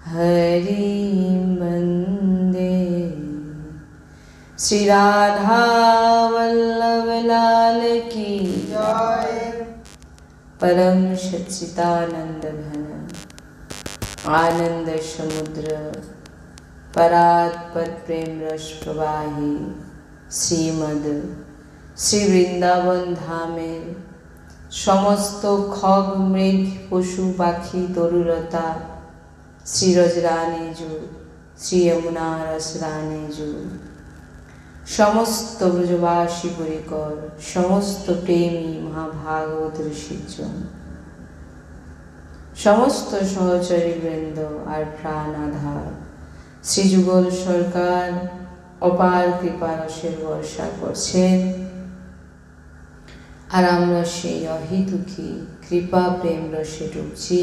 हरिं वन्दे। श्री राधा वल्लभ लाल की जय। परम सच्चिदानंद घन आनंद समुद्र परात्पर प्रेम रस प्रवाही श्रीमद श्री वृंदावन धामेर समस्त खग मृग पशु पाखी तरुलता श्रीरज रानीजू श्री यमुना रस रानीजू समस्त ब्रजवासी परिकर समस्त प्रेमी महाभागवत ऋषिजन समस्त सहचरी वृंद और प्राण आधार श्री जुगल सरकार अपार कृपा रसेर बर्षा करছেন আর আমরা সেই অহেতুকি কৃপা প্রেম রসে ডুবছি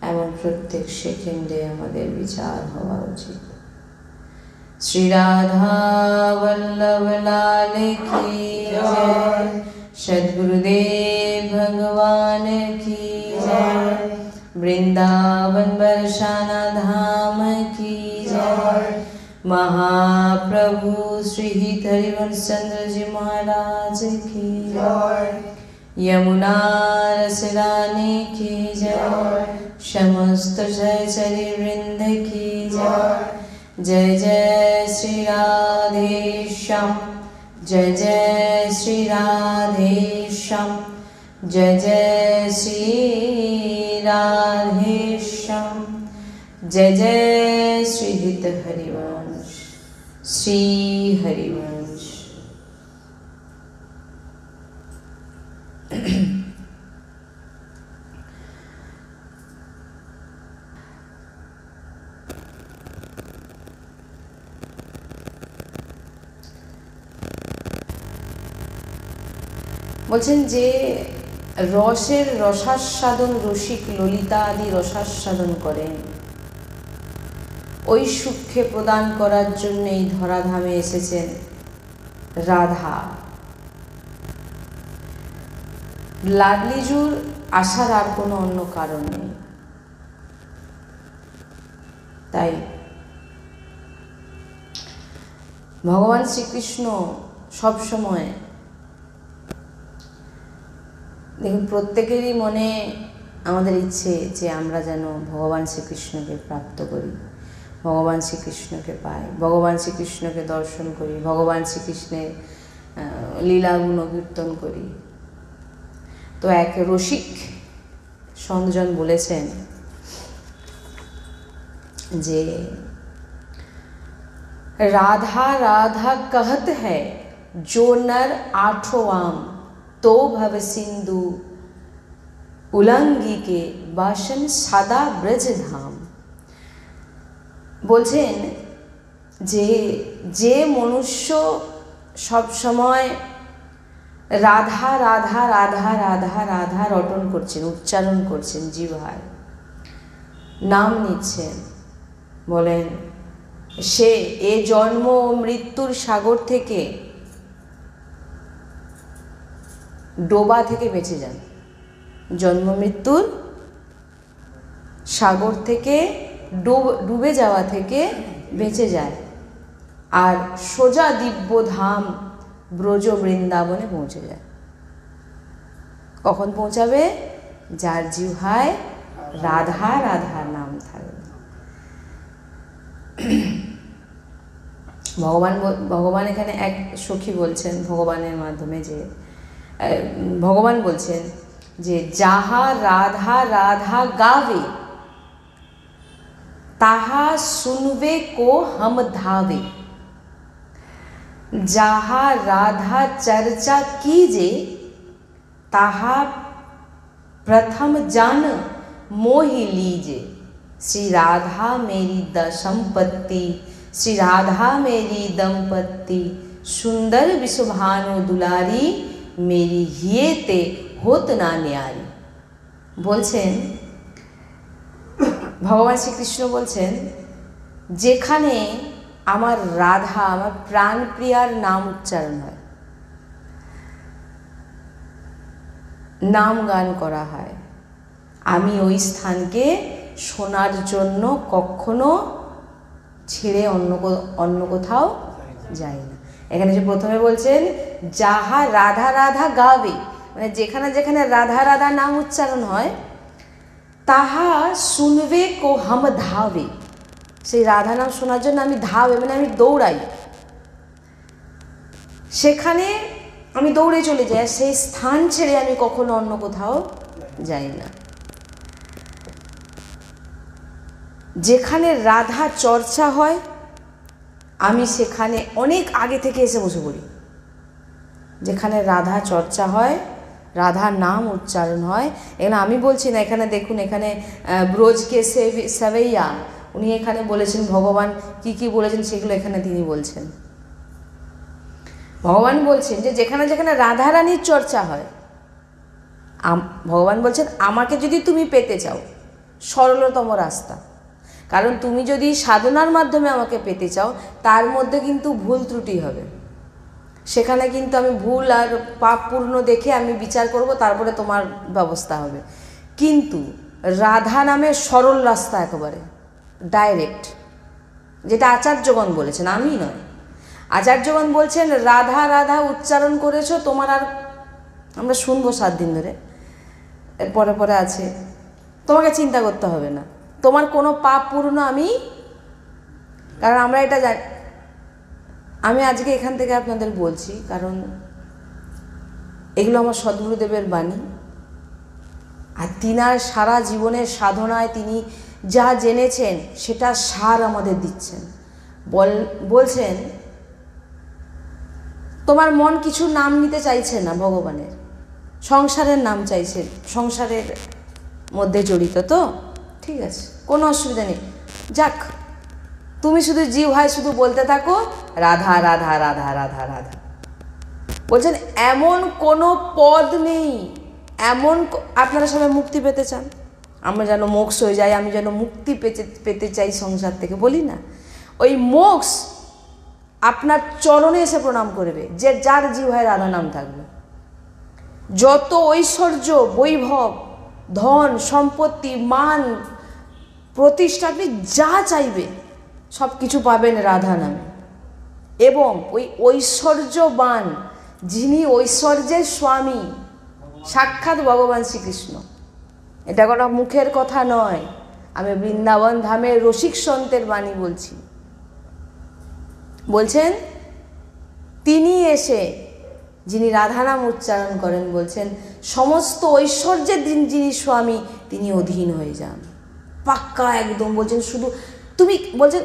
এমন প্রত্যেক সেকেন্ডে আমাদের বিচার হওয়া উচিত। श्री राधा वल्लभ लाल की जय। सद्गुरुदेव भगवान की जय। वृंदावन बरसाना धाम की जय। महाप्रभु श्री हरिवंश चंद्र जी महाराज की जय। यमुना रस रानी की जय। समस्त सहचरी वृंद की जय। जय जय श्री राधेश्याम जय जय श्री राधेश्याम जय जय श्री राधेश्याम जय जय श्री हित हरिवंश श्री हरिवंश। বলছেন যে রসের রসাস্বাদন রসিক ললিতা আদি রসাস্বাদন করেন ওই সুখকে প্রদান করার জন্য এই ধরাধামে এসেছেন রাধা। লাডলিজুর আসার আর কোনো অন্য কারণ নেই। তাই ভগবান শ্রীকৃষ্ণ সবসময় দেখুন প্রত্যেকেরই মনে আমাদের ইচ্ছে যে আমরা যেন ভগবান শ্রীকৃষ্ণকে প্রাপ্ত করি, ভগবান শ্রীকৃষ্ণকে পাই, ভগবান শ্রীকৃষ্ণকে দর্শন করি, ভগবান শ্রীকৃষ্ণের লীলা গুণ কীর্তন করি। তো এক রসিক সন্তজন বলেছেন যে राधा राधा कहत है जो नर आठों आम तो भव सिंधु उलंगी के बासन सादा ब्रज धाम। বলছেন যে যে মনুষ্য সব সময় রাধা রাধা রাধা রাধা রাধা রটন করছেন, উচ্চারণ করছেন, জিহ্বায় নাম নিচ্ছেন, বলেন সে এ জন্ম ও মৃত্যুর সাগর থেকে ডোবা থেকে বেঁচে যান, জন্ম মৃত্যুর সাগর থেকে ডুবে যাওয়া থেকে বেঁচে যায় আর সোজা দিব্য ধাম ব্রজ বৃন্দাবনে পৌঁছে যায়। কখন পৌঁছাবে? যার জিহ্বায় রাধা রাধার নাম থাকবে। ভগবান এখানে এক সখী বলছেন ভগবানের মাধ্যমে, যে ভগবান বলছেন যে যাহা রাধা রাধা গাवे তাহা শুনবে কো হম ধাवे, যাহা রাধা চর্চা कीजे তাহা प्रथम जान मोहि लीजे। श्री राधा मेरी दंपत्ति, श्री राधा मेरी दंपत्ति, सुंदर विशुभानु दुलारी, मेरी हिये ते होत ना न्यारी। বলছেন ভগবান শ্রীকৃষ্ণ বলছেন যেখানে আমার রাধা আমার প্রাণপ্রিয়ার নাম উচ্চারণ হয়, নাম গান করা হয়, আমি ওই স্থানকে শোনার জন্য কখনো ছেড়ে অন্য কোথাও যায় না। এখানে যে প্রথমে বলছেন যাহা রাধা রাধা গাবে, মানে যেখানে যেখানে রাধা রাধা নাম উচ্চারণ হয়, তাহা শুনবে কো হাম ধাবে, সেই রাধা নাম শোনার জন্য আমি ধাবে মানে আমি দৌড়াই, সেখানে আমি দৌড়ে চলে যাই, সেই স্থান ছেড়ে আমি কখনো অন্য কোথাও যাই না। যেখানে রাধা চর্চা হয় আমি সেখানে অনেক আগে থেকে এসে বসে পড়ি। যেখানে রাধা চর্চা হয়, রাধা নাম উচ্চারণ হয়, এখানে আমি বলছি না, এখানে দেখুন, এখানে ব্রজকে সেভৈয়া উনি এখানে বলেছেন ভগবান কি কি বলেছেন সেগুলো এখানে তিনি বলছেন। ভগবান বলছেন যে যেখানে যেখানে রাধারানীর চর্চা হয়, ভগবান বলছেন আমাকে যদি তুমি পেতে চাও, সরলতম রাস্তা, কারণ তুমি যদি সাধনার মাধ্যমে আমাকে পেতে চাও তার মধ্যে কিন্তু ভুল ত্রুটি হবে, সেখানে কিন্তু আমি ভুল আর পাপ পূর্ণ দেখে আমি বিচার করব, তারপরে তোমার ব্যবস্থা হবে। কিন্তু রাধা নামে সরল রাস্তা, একেবারে ডাইরেক্ট, যেটা আচার্যগণ বলেছেন, আমি নয়, আচার্যগণ বলছেন রাধা রাধা উচ্চারণ করেছো তোমার, আর আমরা শুনবো 7 দিন ধরে, এর পরে পরে আছে, তোমাকে চিন্তা করতে হবে না, তোমার কোনো পাপ পূর্ণ আমি, কারণ আমরা এটা জানি। আমি আজকে এখান থেকে আপনাদের বলছি কারণ এগুলো আমার সদ্গুরুদেবের বাণী, আর তিনার সারা জীবনের সাধনায় তিনি যা জেনেছেন সেটা সার আমাদের দিচ্ছেন। বলছেন তোমার মন কিছু নাম নিতে চাইছে না ভগবানের, সংসারের নাম চাইছে, সংসারের মধ্যে জড়িত, তো ঠিক আছে, কোনো অসুবিধা নেই, যাক, তুমি শুধু জিহ্বায় শুধু বলতে থাকো রাধা রাধা রাধা রাধা রাধা। বলছেন এমন কোনো পদ নেই, এমন, আপনারা সবাই মুক্তি পেতে চান, আমরা যেন মোক্ষ হয়ে যাই, আমি যেন মুক্তি পেতে চাই সংসার থেকে, বলি না, ওই মোক্ষ আপনার চরণে এসে প্রণাম করবে, যে যার জিহ্বায় রাধা নাম থাকবে। যত ঐশ্বর্য, বৈভব, ধন সম্পত্তি, মান প্রতিষ্ঠা, আপনি যা চাইবে সব কিছু পাবেন রাধা নামে। এবং ওই ঐশ্বর্যবান, যিনি ঐশ্বর্যের স্বামী, সাক্ষাৎ ভগবান শ্রীকৃষ্ণ, এটা কোনো মুখের কথা নয়, আমি বৃন্দাবন ধামের রসিক সন্তের বাণী বলছি। বলছেন তিনি এসে, যিনি রাধানাম উচ্চারণ করেন, বলছেন সমস্ত ঐশ্বর্যের যিনি স্বামী তিনি অধীন হয়ে যান, পাক্কা একদম। বলছেন শুধু তুমি, বলছেন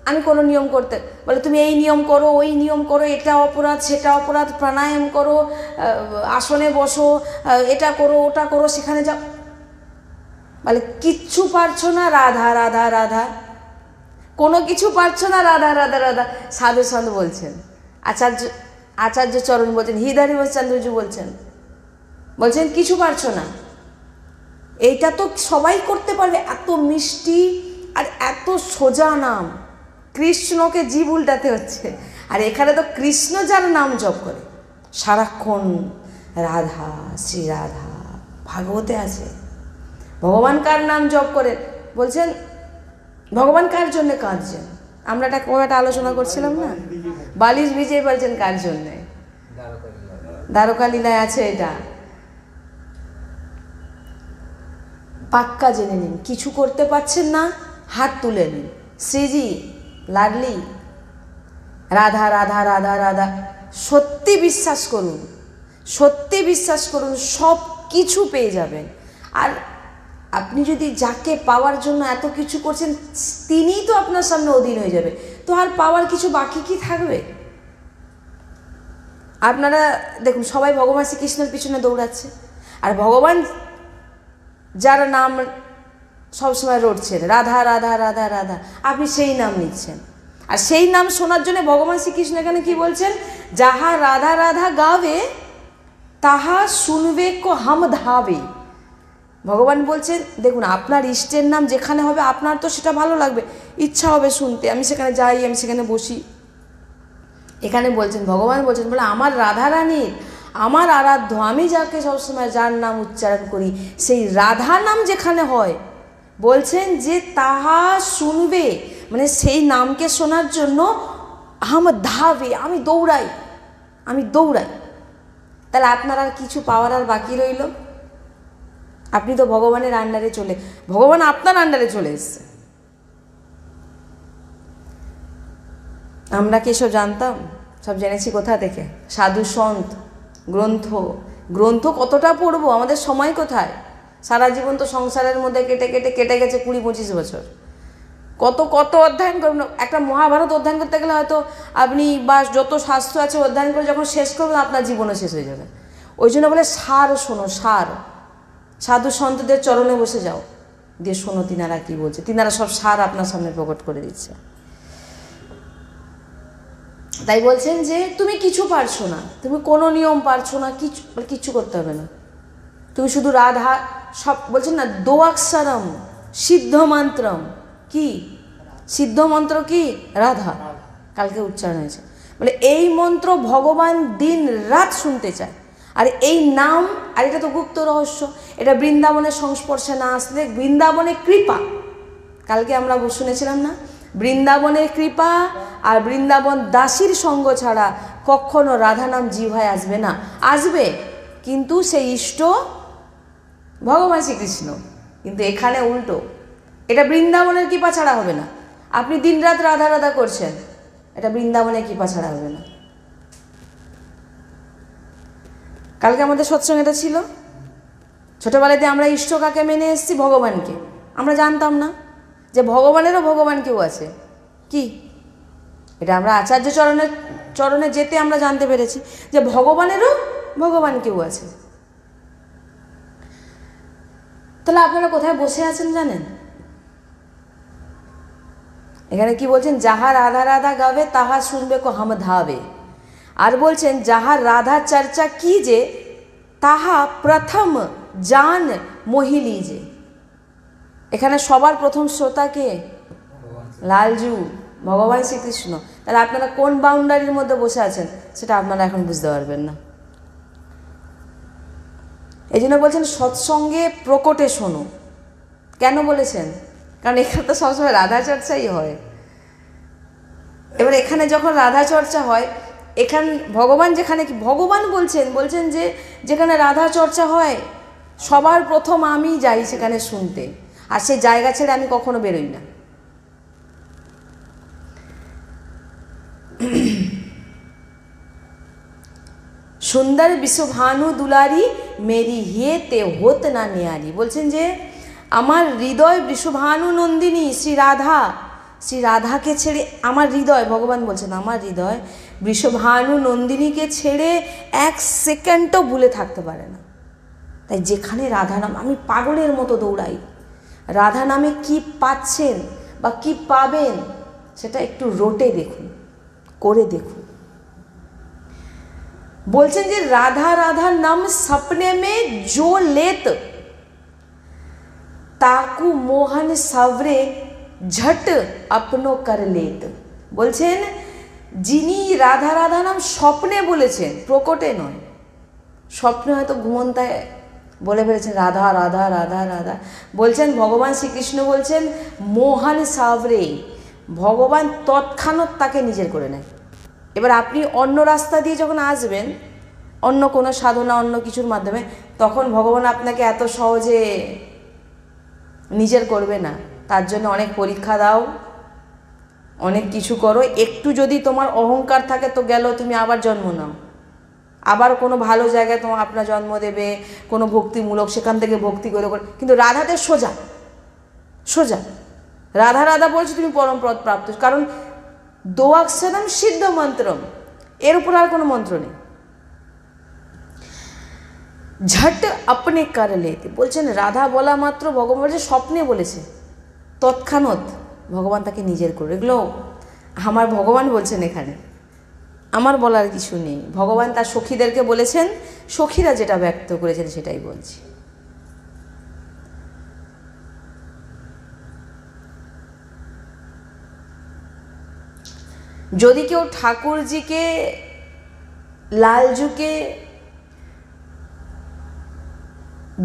আমি কোনো নিয়ম করতে, বলে তুমি এই নিয়ম করো, ওই নিয়ম করো, এটা অপরাধ সেটা অপরাধ, প্রাণায়াম করো, আসনে বসো, এটা করো ওটা করো, সেখানে যাও, বলে কিচ্ছু পারছো না, রাধা রাধা রাধা, কোনো কিছু পারছো না, রাধা রাধা রাধা। সাধু সন্ত বলছেন, আচার্য চরণ বলছেন, হৃদয় চন্দ্রজু বলছেন কিছু পারছো না, এইটা তো সবাই করতে পারবে, এত মিষ্টি আর এত সোজা নাম, কৃষ্ণকে জীব উল্টাতে হচ্ছে, আর এখানে তো কৃষ্ণ যার নাম জপ করে সারাক্ষণ, রাধা শ্রী রাধা, ভাগবতে আছে, ভগবান কার নাম জপ করে, বলছেন ভগবান কার জন্য কাঁদছেন, আমরা একটা আলোচনা করছিলাম না, বালিশ ভিজিয়ে বলছেন কার জন্যে, দ্বারকা লীলায় আছে এটা, পাক্কা জেনে নিন। কিছু করতে পারছেন না, হাত তুলে নিন, শ্রীজি লাডলি রাধা রাধা রাধা রাধা, সত্যি বিশ্বাস করুন, সত্যি বিশ্বাস করুন, সব কিছু পেয়ে যাবেন। আর আপনি যদি যাকে পাওয়ার জন্য এত কিছু করছেন তিনিই তো আপনার সামনে অধীন হয়ে যাবে, তো আর পাওয়ার কিছু বাকি কি থাকবে? আপনারা দেখুন সবাই ভগবান শ্রীকৃষ্ণের পিছনে দৌড়াচ্ছে, আর ভগবান যার নাম সবসময় রটছেন রাধা রাধা রাধা রাধা, আপনি সেই নাম নিচ্ছেন, আর সেই নাম শোনার জন্য ভগবান শ্রীকৃষ্ণ এখানে কি বলছেন, যাহা রাধা রাধা গাবে তাহা শুনবে কো হাম ধাবে। ভগবান বলছেন দেখুন আপনার ইষ্টের নাম যেখানে হবে আপনার তো সেটা ভালো লাগবে, ইচ্ছা হবে শুনতে, আমি সেখানে যাই, আমি সেখানে বসি। এখানে বলছেন, ভগবান বলছেন, বলে আমার রাধা রানীর, আমার আরাধ্য, আমি যাকে সবসময় যার নাম উচ্চারণ করি, সেই রাধা নাম যেখানে হয় বলছেন যে তাহা শুনবে, মানে সেই নামকে শোনার জন্য হাম ধাবে, আমি দৌড়াই, আমি দৌড়াই। তাহলে আপনার আর কিছু পাওয়ার আর বাকি রইল? আপনি তো ভগবানের আন্ডারে ভগবান আপনার আন্ডারে চলে এসছে। আমরা কি সব জানতাম? সব জেনেছি কোথা থেকে? সাধু সন্ত, গ্রন্থ। গ্রন্থ কতটা পড়বো? আমাদের সময় কোথায়? সারা জীবন তো সংসারের মধ্যে কেটে গেছে 20-25 বছর। কত অধ্যয়ন করবেন? একটা মহাভারত অধ্যয়ন করতে গেলে হয়তো আপনি বা যত শাস্ত্র আছে অধ্যয়ন করে যখন শেষ করবেন আপনার জীবনও শেষ হয়ে যাবে। ওই জন্য বলে সার শোনো, সার। সাধু সন্তদের চরণে বসে যাও, দিয়ে শোনো তিনারা কি বলছে। তিনারা সব সার আপনার সামনে প্রকট করে দিচ্ছে। তাই বলছেন যে তুমি কিছু পারছো না, তুমি কোনো নিয়ম পারছো না, কিচ্ছু করতে হবে না। তুমি শুধু রাধা, সব বলছেন না, দোয়াক্ষরম সিদ্ধ মন্ত্রম। কি সিদ্ধ মন্ত্র? কি? রাধা। কালকে উচ্চারণ হয়েছে। বলে এই মন্ত্র ভগবান দিন রাত শুনতে চায়। আর এই নাম, আর এটা তো গুপ্ত রহস্য, এটা বৃন্দাবনের সংস্পর্শে না আসলে, বৃন্দাবনের কৃপা, কালকে আমরা শুনেছিলাম না, বৃন্দাবনের কৃপা আর বৃন্দাবন দাসীর সঙ্গ ছাড়া কখনো রাধা নাম জিহ্বায় আসবে না। আসবে, কিন্তু সেই ইষ্ট ভগবান শ্রীকৃষ্ণ। কিন্তু এখানে উল্টো, এটা বৃন্দাবনের কৃপা ছাড়া হবে না। আপনি দিনরাত রাধা রাধা করছেন, এটা বৃন্দাবনের কৃপা ছাড়া হবে না। কালকে আমাদের সৎসঙ্গ এটা ছিল। ছোটবেলাতে আমরা ইষ্ট কাকে মেনে এসেছি? ভগবানকে। আমরা জানতাম না যে ভগবানেরও ভগবান কেউ আছে। কি? এটা আমরা আচার্য চরণে যেতে আমরা জানতে পেরেছি যে ভগবানেরও ভগবান কেউ আছে। তাহলে আপনারা কোথায় বসে আছেন জানেন? এখানে কি বলছেন? যাহা রাধা রাধা গাবে তাহা শুনবে কো হাম ধাবে। আর বলছেন যাহার রাধা চর্চা কি যে তাহা প্রথম জান মহিলি যে। এখানে সবার প্রথম শ্রোতা কে? লালজু, ভগবান শ্রীকৃষ্ণ। তাহলে আপনারা কোন বাউন্ডারির মধ্যে বসে আছেন সেটা আপনারা এখন বুঝতে পারবেন না। এই জন্য বলছেন সৎসঙ্গে প্রকটে শোনো। কেন বলেছেন? কারণ এখানে তো সবসময় রাধা চর্চাই হয়। এবার এখানে যখন রাধা চর্চা হয়, এখানে ভগবান যেখানে, কি ভগবান বলছেন যে যেখানে রাধা চর্চা হয় সবার প্রথম আমি যাই সেখানে শুনতে, আর সেই জায়গা ছেড়ে আমি কখনো বেরোই না। সুন্দর বিশ্বভানু দুলারি মেরি হে তে হোত না নেয়ারি। বলছেন যে আমার হৃদয় বৃষভানু নন্দিনী শ্রী রাধাকে ছেড়ে, আমার হৃদয়, ভগবান বলছেন আমার হৃদয় বৃষভানু নন্দিনীকে ছেড়ে এক সেকেন্ডও ভুলে থাকতে পারে না। তাই যেখানে রাধা নাম, আমি পাগলের মতো দৌড়াই। রাধা নামে কি পাচ্ছেন বা কি পাবেন সেটা একটু রটে দেখুন, করে দেখুন। বলছেন যে রাধা রাধা নাম সপনে মে জো লেত তাকু মোহন সাবরে ঝট আপনো কর লেত। বলছেন যিনি রাধা রাধা নাম স্বপ্নে বলেছেন, প্রকটে নয়। স্বপ্নে হয়তো ঘুমন্তায় বলে ফেলেছেন রাধা রাধা রাধা রাধা। বলছেন ভগবান শ্রীকৃষ্ণ বলছেন মোহন সাবরে, ভগবান তৎক্ষণাৎ তাকে নিজের করে নেয়। এবার আপনি অন্য রাস্তা দিয়ে যখন আসবেন, অন্য কোনো সাধনা, অন্য কিছুর মাধ্যমে, তখন ভগবান আপনাকে এত সহজে নিজের করবে না। তার জন্য অনেক পরীক্ষা দাও, অনেক কিছু করো। একটু যদি তোমার অহংকার থাকে তো গেল, তুমি আবার জন্ম নাও, আবার কোনো ভালো জায়গায় তোমার আপনার জন্ম দেবে, কোনো ভক্তিমূলক, সেখান থেকে ভক্তি করে। কিন্তু রাধাতে সোজা সোজা রাধা রাধা বলছে তুমি পরম পদ প্রাপ্ত। কারণ দোয়াক্ষরম সিদ্ধ মন্ত্রম, এর উপর আর কোনো মন্ত্র নেই। ঝট আপনি কর লেতে। বলছেন রাধা বলা মাত্র ভগবান বলছে, স্বপ্নে বলেছে, তৎক্ষণাৎ ভগবান তাকে নিজের করে। এগুলো আমার ভগবান বলছেন, এখানে আমার বলার কিছু নেই। ভগবান তার সখীদেরকে বলেছেন, সখীরা যেটা ব্যক্ত করেছেন সেটাই বলছি। যদি কেউ ঠাকুরজিকে, লালজুকে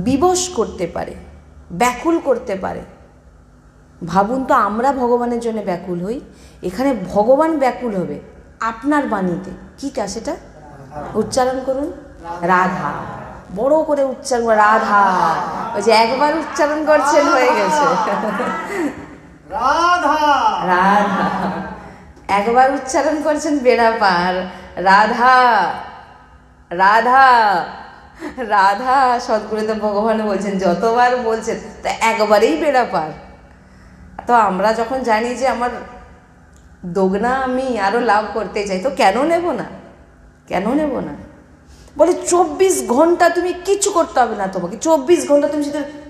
বিবশ করতে পারে, ব্যাকুল করতে পারে, ভাবুন তো, আমরা ভগবানের জন্য ব্যাকুল হই, এখানে ভগবান ব্যাকুল হবে আপনার বাণীতে। কীটা সেটা উচ্চারণ করুন, রাধা। বড় করে উচ্চারণ, রাধা। ওই যে একবার উচ্চারণ করছেন হয়ে গেছে, রাধা রাধা। একবার উচ্চারণ করছেন বেড়া পার, রাধা রাধা রাধা। সদ্গুরুদেব ভগবান বলছেন যতবার বলছেন তা একবারেই বেড়া পার। তো আমরা যখন জানি যে আমার দোগনা আমি আরো লাভ করতে চাই, তো কেন নেব না, কেন নেব না? বলে 24 ঘন্টা তুমি কিছু করতে হবে না, তোমাকে 24 ঘন্টা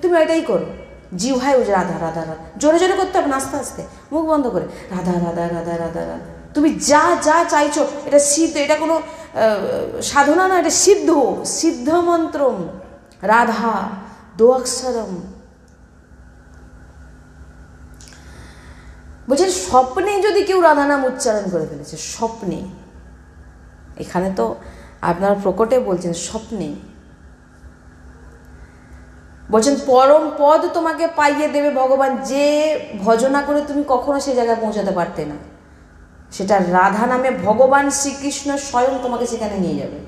তুমি এটাই করো। জিহ্বায় উঠে রাধা রাধা রাধা, জোরে জোরে করতে হবে না, আস্তে আস্তে, মুখ বন্ধ করে রাধা রাধা রাধা রাধা রাধা। তুমি যা যা চাইছো এটা সিদ্ধ, এটা কোনো সাধনা না, এটা সিদ্ধ, সিদ্ধ মন্ত্রম। রাধা দোয়াক্ষরম। বলছেন স্বপ্নে যদি কেউ রাধা নাম উচ্চারণ করে ফেলেছে, স্বপ্নে, এখানে তো আপনার প্রকটে বলছেন স্বপ্নে, বলছেন পরম পদ তোমাকে পাইয়ে দেবে ভগবান, যে ভজনা করে তুমি কখনো সেই জায়গায় পৌঁছাতে পারতে না, সেটা রাধা নামে ভগবান শ্রীকৃষ্ণ স্বয়ং তোমাকে সেখানে নিয়ে যাবে।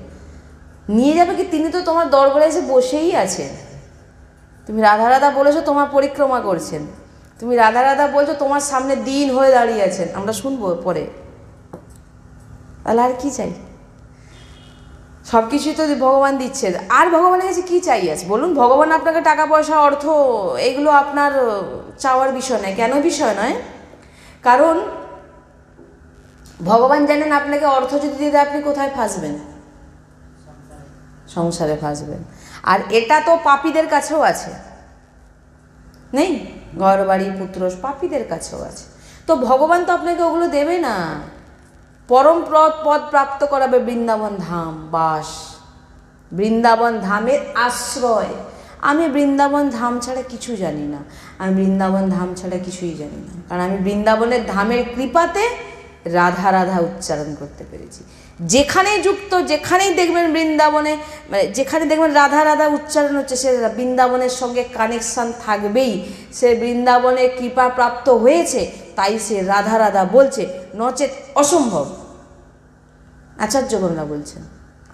নিয়ে যাবে কি, তিনি তো তোমার দরবারে এসে বসেই আছেন। তুমি রাধা রাধা বলেছো, তোমার পরিক্রমা করছেন। তুমি রাধা রাধা বলছো, তোমার সামনে দিন হয়ে দাঁড়িয়ে আছেন। আমরা শুনবো পরে। তাহলে আর কি চাই? সব কিছুই তো ভগবান দিচ্ছে, আর ভগবানের কাছে কী চাই আছে বলুন? ভগবান আপনাকে টাকা পয়সা, অর্থ, এগুলো আপনার চাওয়ার বিষয় নয়। কেন বিষয় নয়? কারণ ভগবান জানেন আপনাকে অর্থ যদি দিয়ে দেয়, আপনি কোথায় ফাঁসবেন? সংসারে ফাঁসবেন। আর এটা তো পাপীদের কাছেও আছে, নেই? ঘর বাড়ি পুত্র পাপীদের কাছেও আছে। তো ভগবান তো আপনাকে ওগুলো দেবে না, পরম পদ প্রাপ্ত করাবে বৃন্দাবন ধাম বাস, বৃন্দাবন ধামের আশ্রয়। আমি বৃন্দাবন ধাম ছাড়া কিছু জানি না, আমি বৃন্দাবন ধাম ছাড়া কিছুই জানি না, কারণ আমি বৃন্দাবনের ধামের কৃপাতে রাধা রাধা উচ্চারণ করতে পেরেছি। যেখানেই যুক্ত, যেখানেই দেখবেন বৃন্দাবনে, মানে যেখানে দেখবেন রাধা রাধা উচ্চারণ হচ্ছে, সে বৃন্দাবনের সঙ্গে কানেকশান থাকবেই। সে বৃন্দাবনে কৃপা প্রাপ্ত হয়েছে, তাই সে রাধা রাধা বলছে, নচেত অসম্ভব। আচার্যগণরা বলছেন,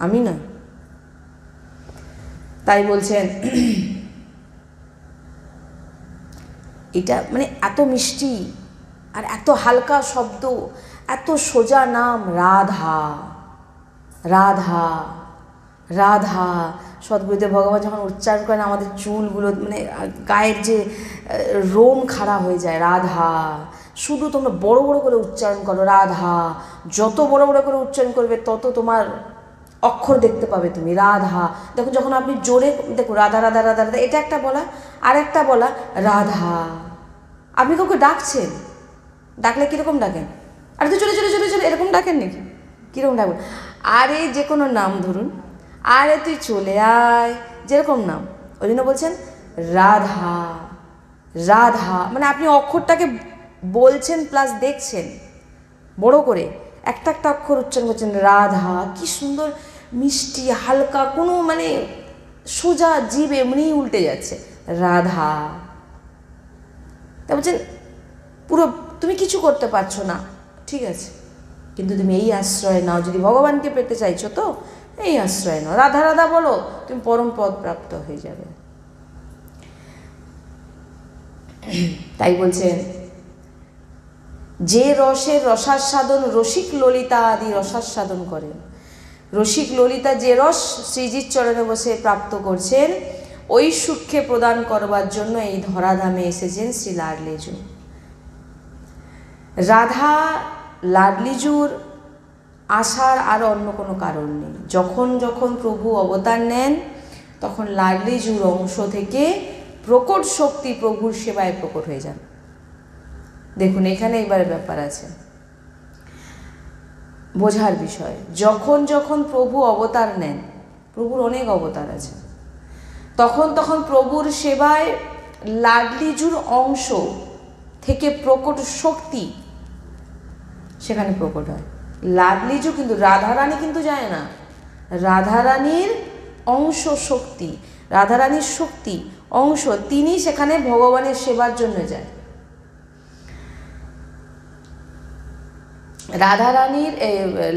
আমি না। তাই বলছেন এটা মানে এত মিষ্টি আর এত হালকা শব্দ, এত সোজা নাম, রাধা রাধা রাধা। সদ্গুরুদেব ভগবান যখন উচ্চারণ করেন, আমাদের চুলগুলো মানে গায়ের যে রোম খাড়া হয়ে যায়। রাধা, শুধু তোমরা বড় বড় করে উচ্চারণ করো, রাধা। যত বড় বড় করে উচ্চারণ করবে তত তোমার অক্ষর দেখতে পাবে তুমি। রাধা, দেখো যখন আপনি জোরে দেখো রাধা রাধা রাধা রাধা, এটা একটা বলা, আর একটা বলা রাধা। আপনি কাউকে ডাকছেন, ডাকলে কীরকম ডাকেন? আরে তো চলে চলে চলে চলে, এরকম ডাকেন নাকি? কীরকম ডাকবেন? আরে যে কোনো নাম ধরুন, আরে তুই চলে আয়, যেরকম নাম, ওই জন্য বলছেন রাধা রাধা। মানে আপনি অক্ষরটাকে বলছেন প্লাস দেখছেন বড় করে, একটা একটা অক্ষর উচ্চারণ করছেন। রাধা, কি সুন্দর মিষ্টি হালকা, কোনো মানে সোজা জীব এমনিই উল্টে যাচ্ছে। রাধা। তা বলছেন পুরো তুমি কিছু করতে পারছো না, ঠিক আছে, কিন্তু তুমি এই আশ্রয় নাও, যদি ভগবানকে পেতে চাইছো তো এই আশ্রয় নাও, রাধা রাধা বলো, তুমি পরম পদ প্রাপ্ত হয়ে যাবে। তাই বলছেন যে রসের রসাস্বাদন রসিক ললিতা আদি রসাস্বাদন করেন। রসিক ললিতা যে রস শ্রীজির চরণে বসে প্রাপ্ত করছেন, ওই সুখে প্রদান করবার জন্য এই ধরাধামে এসেছেন শ্রী লাডলিজু। রাধা লাডলিজুর আসার আর অন্য কোনো কারণ নেই। যখন যখন প্রভু অবতার নেন, তখন লাডলিজুর অংশ থেকে প্রকট শক্তি প্রভুর সেবায় প্রকট হয়ে যান। দেখুন এখানে এবার ব্যাপার আছে, বোঝার বিষয়। যখন যখন প্রভু অবতার নেন, প্রভুর অনেক অবতার আছে, তখন তখন প্রভুর সেবায় লাডলিজুর অংশ থেকে প্রকট শক্তি সেখানে প্রকট হয়। লাডলিজু কিন্তু, রাধারানী কিন্তু যায় না, রাধারানীর অংশ শক্তি, রাধারানীর শক্তি অংশ, তিনি সেখানে ভগবানের সেবার জন্য যায়। রাধারানীর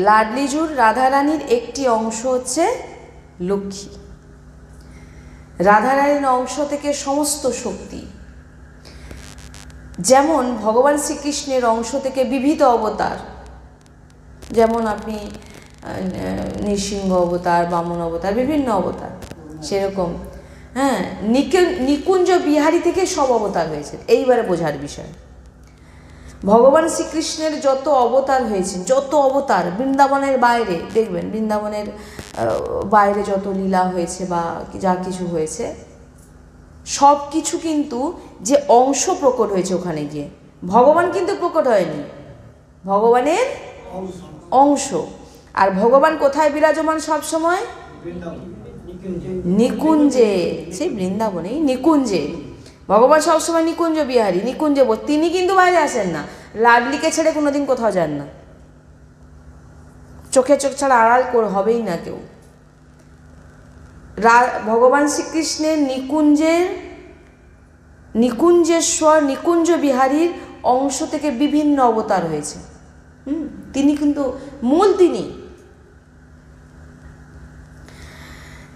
লাডলিজুর রাধারানীর একটি অংশ হচ্ছে লক্ষ্মী। রাধারানীর অংশ থেকে সমস্ত শক্তি, যেমন ভগবান শ্রীকৃষ্ণের অংশ থেকে বিবিধ অবতার, যেমন আপনি নৃসিংহ অবতার, বামন অবতার, বিভিন্ন অবতার, সেরকম হ্যাঁ নিকুঞ্জ বিহারী থেকে সব অবতার হয়েছে। এইবারে বোঝার বিষয়, ভগবান শ্রীকৃষ্ণের যত অবতার হয়েছেন, যত অবতার বৃন্দাবনের বাইরে দেখবেন, বৃন্দাবনের বাইরে যত লীলা হয়েছে বা যা কিছু হয়েছে, সব কিছু কিন্তু যে অংশ প্রকট হয়েছে ওখানে গিয়ে, ভগবান কিন্তু প্রকট হয়নি, ভগবানের অংশ। আর ভগবান কোথায় বিরাজমান সব সময়? নিকুঞ্জে, সেই বৃন্দাবনেই নিকুঞ্জে ভগবান সবসময় নিকুঞ্জ বিহারী, নিকুঞ্জে। তিনি কিন্তু বাইরে আসেন না, লাডলিকে ছেড়ে কোনোদিন কোথাও যান না, চোখে চোখ ছাড়া আড়াল হবেই না কেউ। ভগবান শ্রীকৃষ্ণের নিকুঞ্জেশ্বর, নিকুঞ্জ বিহারীর অংশ থেকে বিভিন্ন অবতার হয়েছে। তিনি কিন্তু মূল, তিনি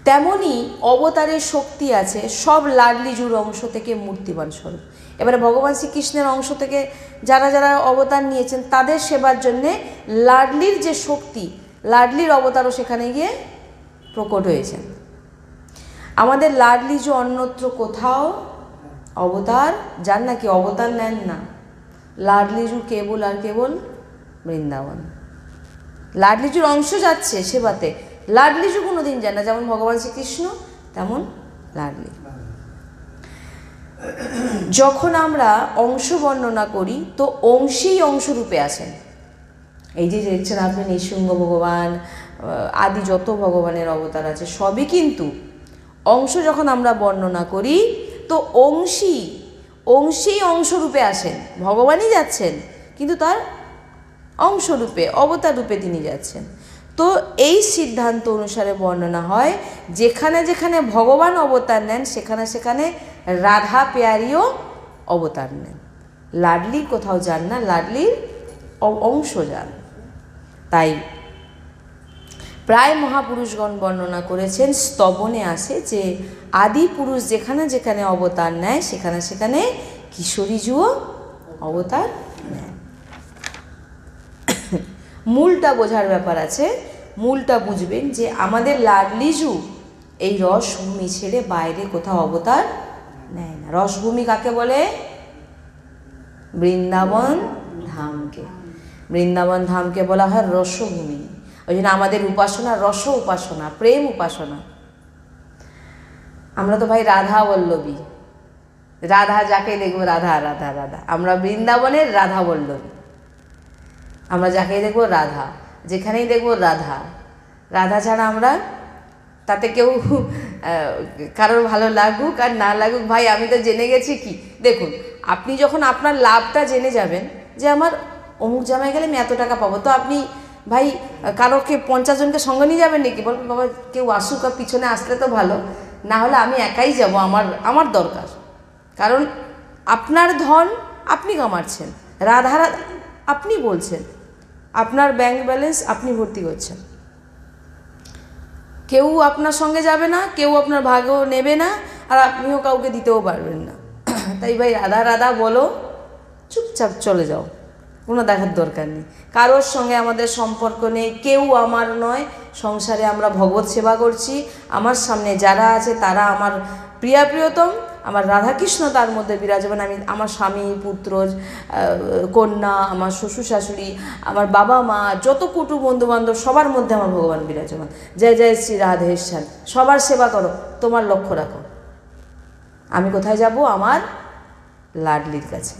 তেমনি অবতারের শক্তি আছে সব লাডলিজুর অংশ থেকে মূর্তিমান স্বরূপ। এবারে ভগবান শ্রীকৃষ্ণের অংশ থেকে যারা যারা অবতার নিয়েছেন তাদের সেবার জন্যে লাডলির যে শক্তি, লাডলির অবতারও সেখানে গিয়ে প্রকট হয়েছেন। আমাদের লাডলিজু অন্যত্র কোথাও অবতার যান নাকি, অবতার নেন না। লাডলিজু কেবল আর কেবল বৃন্দাবন, লাডলিজুর অংশ যাচ্ছে সেবাতে, লাডলিজু কোনোদিন যায় না। যেমন ভগবান শ্রীকৃষ্ণ তেমন লাডলি। যখন আমরা অংশ বর্ণনা করি তো অংশেই অংশরূপে আসেন। এই যে দেখছেন আপনি নৃসিংহ ভগবান আদি যত ভগবানের অবতার আছে সবই কিন্তু অংশ। যখন আমরা বর্ণনা করি তো অংশেই অংশরূপে আসেন, ভগবানই যাচ্ছেন কিন্তু তার অংশরূপে, অবতার রূপে তিনি যাচ্ছেন। তো এই সিদ্ধান্ত অনুসারে বর্ণনা হয়, যেখানে যেখানে ভগবান অবতার নেন সেখানে সেখানে রাধা পেয়ারিও অবতার নেন। লাডলি কোথাও যান না, লাডলির অংশ যান। তাই প্রায় মহাপুরুষগণ বর্ণনা করেছেন, স্তবনে আসে যে আদি পুরুষ যেখানে যেখানে অবতার নেয় সেখানে সেখানে কিশোরীজুও অবতার নেয়। মূলটা বোঝার ব্যাপার আছে, মূলটা বুঝবেন যে আমাদের লাডলিজু এই রসভূমি ছেড়ে বাইরে কোথাও অবতার নেয় না। রসভূমি কাকে বলে? বৃন্দাবন ধামকে। বৃন্দাবন ধামকে বলা হয় রসভূমি। ওই জন্য আমাদের উপাসনা রস উপাসনা, প্রেম উপাসনা। আমরা তো ভাই রাধা বল্লভী, রাধা যাকে দেখবো রাধা রাধা রাধা, আমরা বৃন্দাবনের রাধা বল্লভী। আমরা যাকে দেখবো রাধা, যেখানেই দেখবো রাধা। রাধা ছাড়া আমরা, তাতে কেউ কারোর ভালো লাগুক আর না লাগুক, ভাই আমি তো জেনে গেছি কি। দেখুন, আপনি যখন আপনার লাভটা জেনে যাবেন যে আমার অমুক জায়গায় গেলে আমি এত টাকা পাবো, তো আপনি ভাই কারোকে 50 জনকে সঙ্গে নিয়ে যাবেন নাকি? বলবেন বাবা কেউ আসুক, আর পিছনে আসলে তো ভালো, না হলে আমি একাই যাব, আমার দরকার। কারণ আপনার ধন আপনি কামাচ্ছেন, রাধা আপনি বলছেন, আপনার ব্যাংক ব্যালেন্স আপনি ভর্তি করছেন, কেউ আপনার সঙ্গে যাবে না, কেউ আপনার ভাগ্য নেবে না, আর আপনিও কাউকে দিতেও পারবেন না। তাই ভাই রাধা রাধা বলো, চুপচাপ চলে যাও, কোনো দেখার দরকার নেই। কারোর সঙ্গে আমাদের সম্পর্ক নেই, কেউ আমার নয়। সংসারে আমরা ভগবত সেবা করছি, আমার সামনে যারা আছে তারা আমার প্রিয়তম, আমার রাধাকৃষ্ণ তার মধ্যে বিরাজমান। আমি আমার স্বামী, পুত্র, কন্যা, আমার শ্বশুর শাশুড়ি, আমার বাবা মা, যত কুটুম বন্ধুবান্ধব সবার মধ্যে আমার ভগবান বিরাজমান। জয় জয় শ্রী রাধেশ্বর। সবার সেবা করো, তোমার লক্ষ্য রাখো। আমি কোথায় যাব? আমার লাডলির কাছে।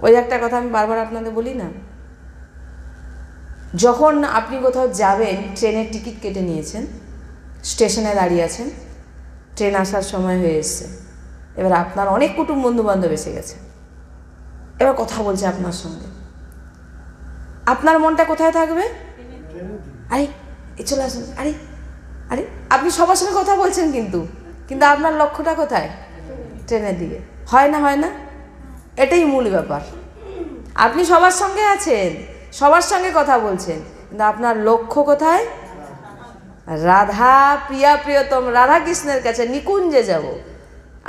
ওই একটা কথা আমি বারবার আপনাদের বলি না, যখন আপনি কোথাও যাবেন, ট্রেনের টিকিট কেটে নিয়েছেন, স্টেশনে দাঁড়িয়ে আছেন, ট্রেন আসার সময় হয়ে এসছে, এবার আপনার অনেক কুটুম বন্ধু বান্ধব এসে গেছে, এবার কথা বলছে আপনার সঙ্গে, আপনার মনটা কোথায় থাকবে? আরে চলে আসুন, আরে আরে আপনি সবার সঙ্গে কথা বলছেন, কিন্তু আপনার লক্ষ্যটা কোথায়? ট্রেনের দিকে। হয় না? এটাই মূল ব্যাপার। আপনি সবার সঙ্গে আছেন, সবার সঙ্গে কথা বলছেন, কিন্তু আপনার লক্ষ্য কোথায়? রাধা প্রিয়া প্রিয়তম রাধা কৃষ্ণের কাছে, নিকুঞ্জে যাব,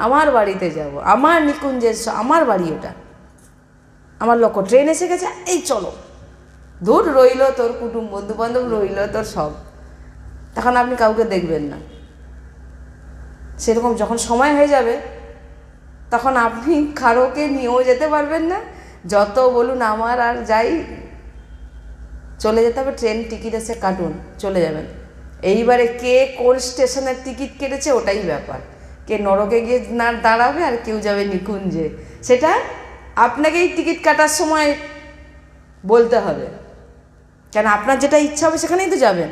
আমার বাড়িতে যাব, আমার নিকুঞ্জের আমার বাড়ি ওটা, আমার লক্ষ্য। ট্রেন এসে গেছে, এই চলো, দূর রইল তোর কুটুম বন্ধু বান্ধব, রইল তোর সব, তখন আপনি কাউকে দেখবেন না। সেরকম যখন সময় হয়ে যাবে তখন আপনি কারোকে নিয়েও যেতে পারবেন না, যত বলুন আমার আর যাই, চলে যেতে হবে। ট্রেন টিকিট এসে কাটুন, চলে যাবেন। এইবারে কে কোন স্টেশনের টিকিট কেটেছে ওটাই ব্যাপার, কে নরকে গিয়ে না দাঁড়াবে আর কেউ যাবে নিকুঞ্জে, সেটা আপনাকেই টিকিট কাটার সময় বলতে হবে, কেন আপনার যেটা ইচ্ছা হবে সেখানেই তো যাবেন।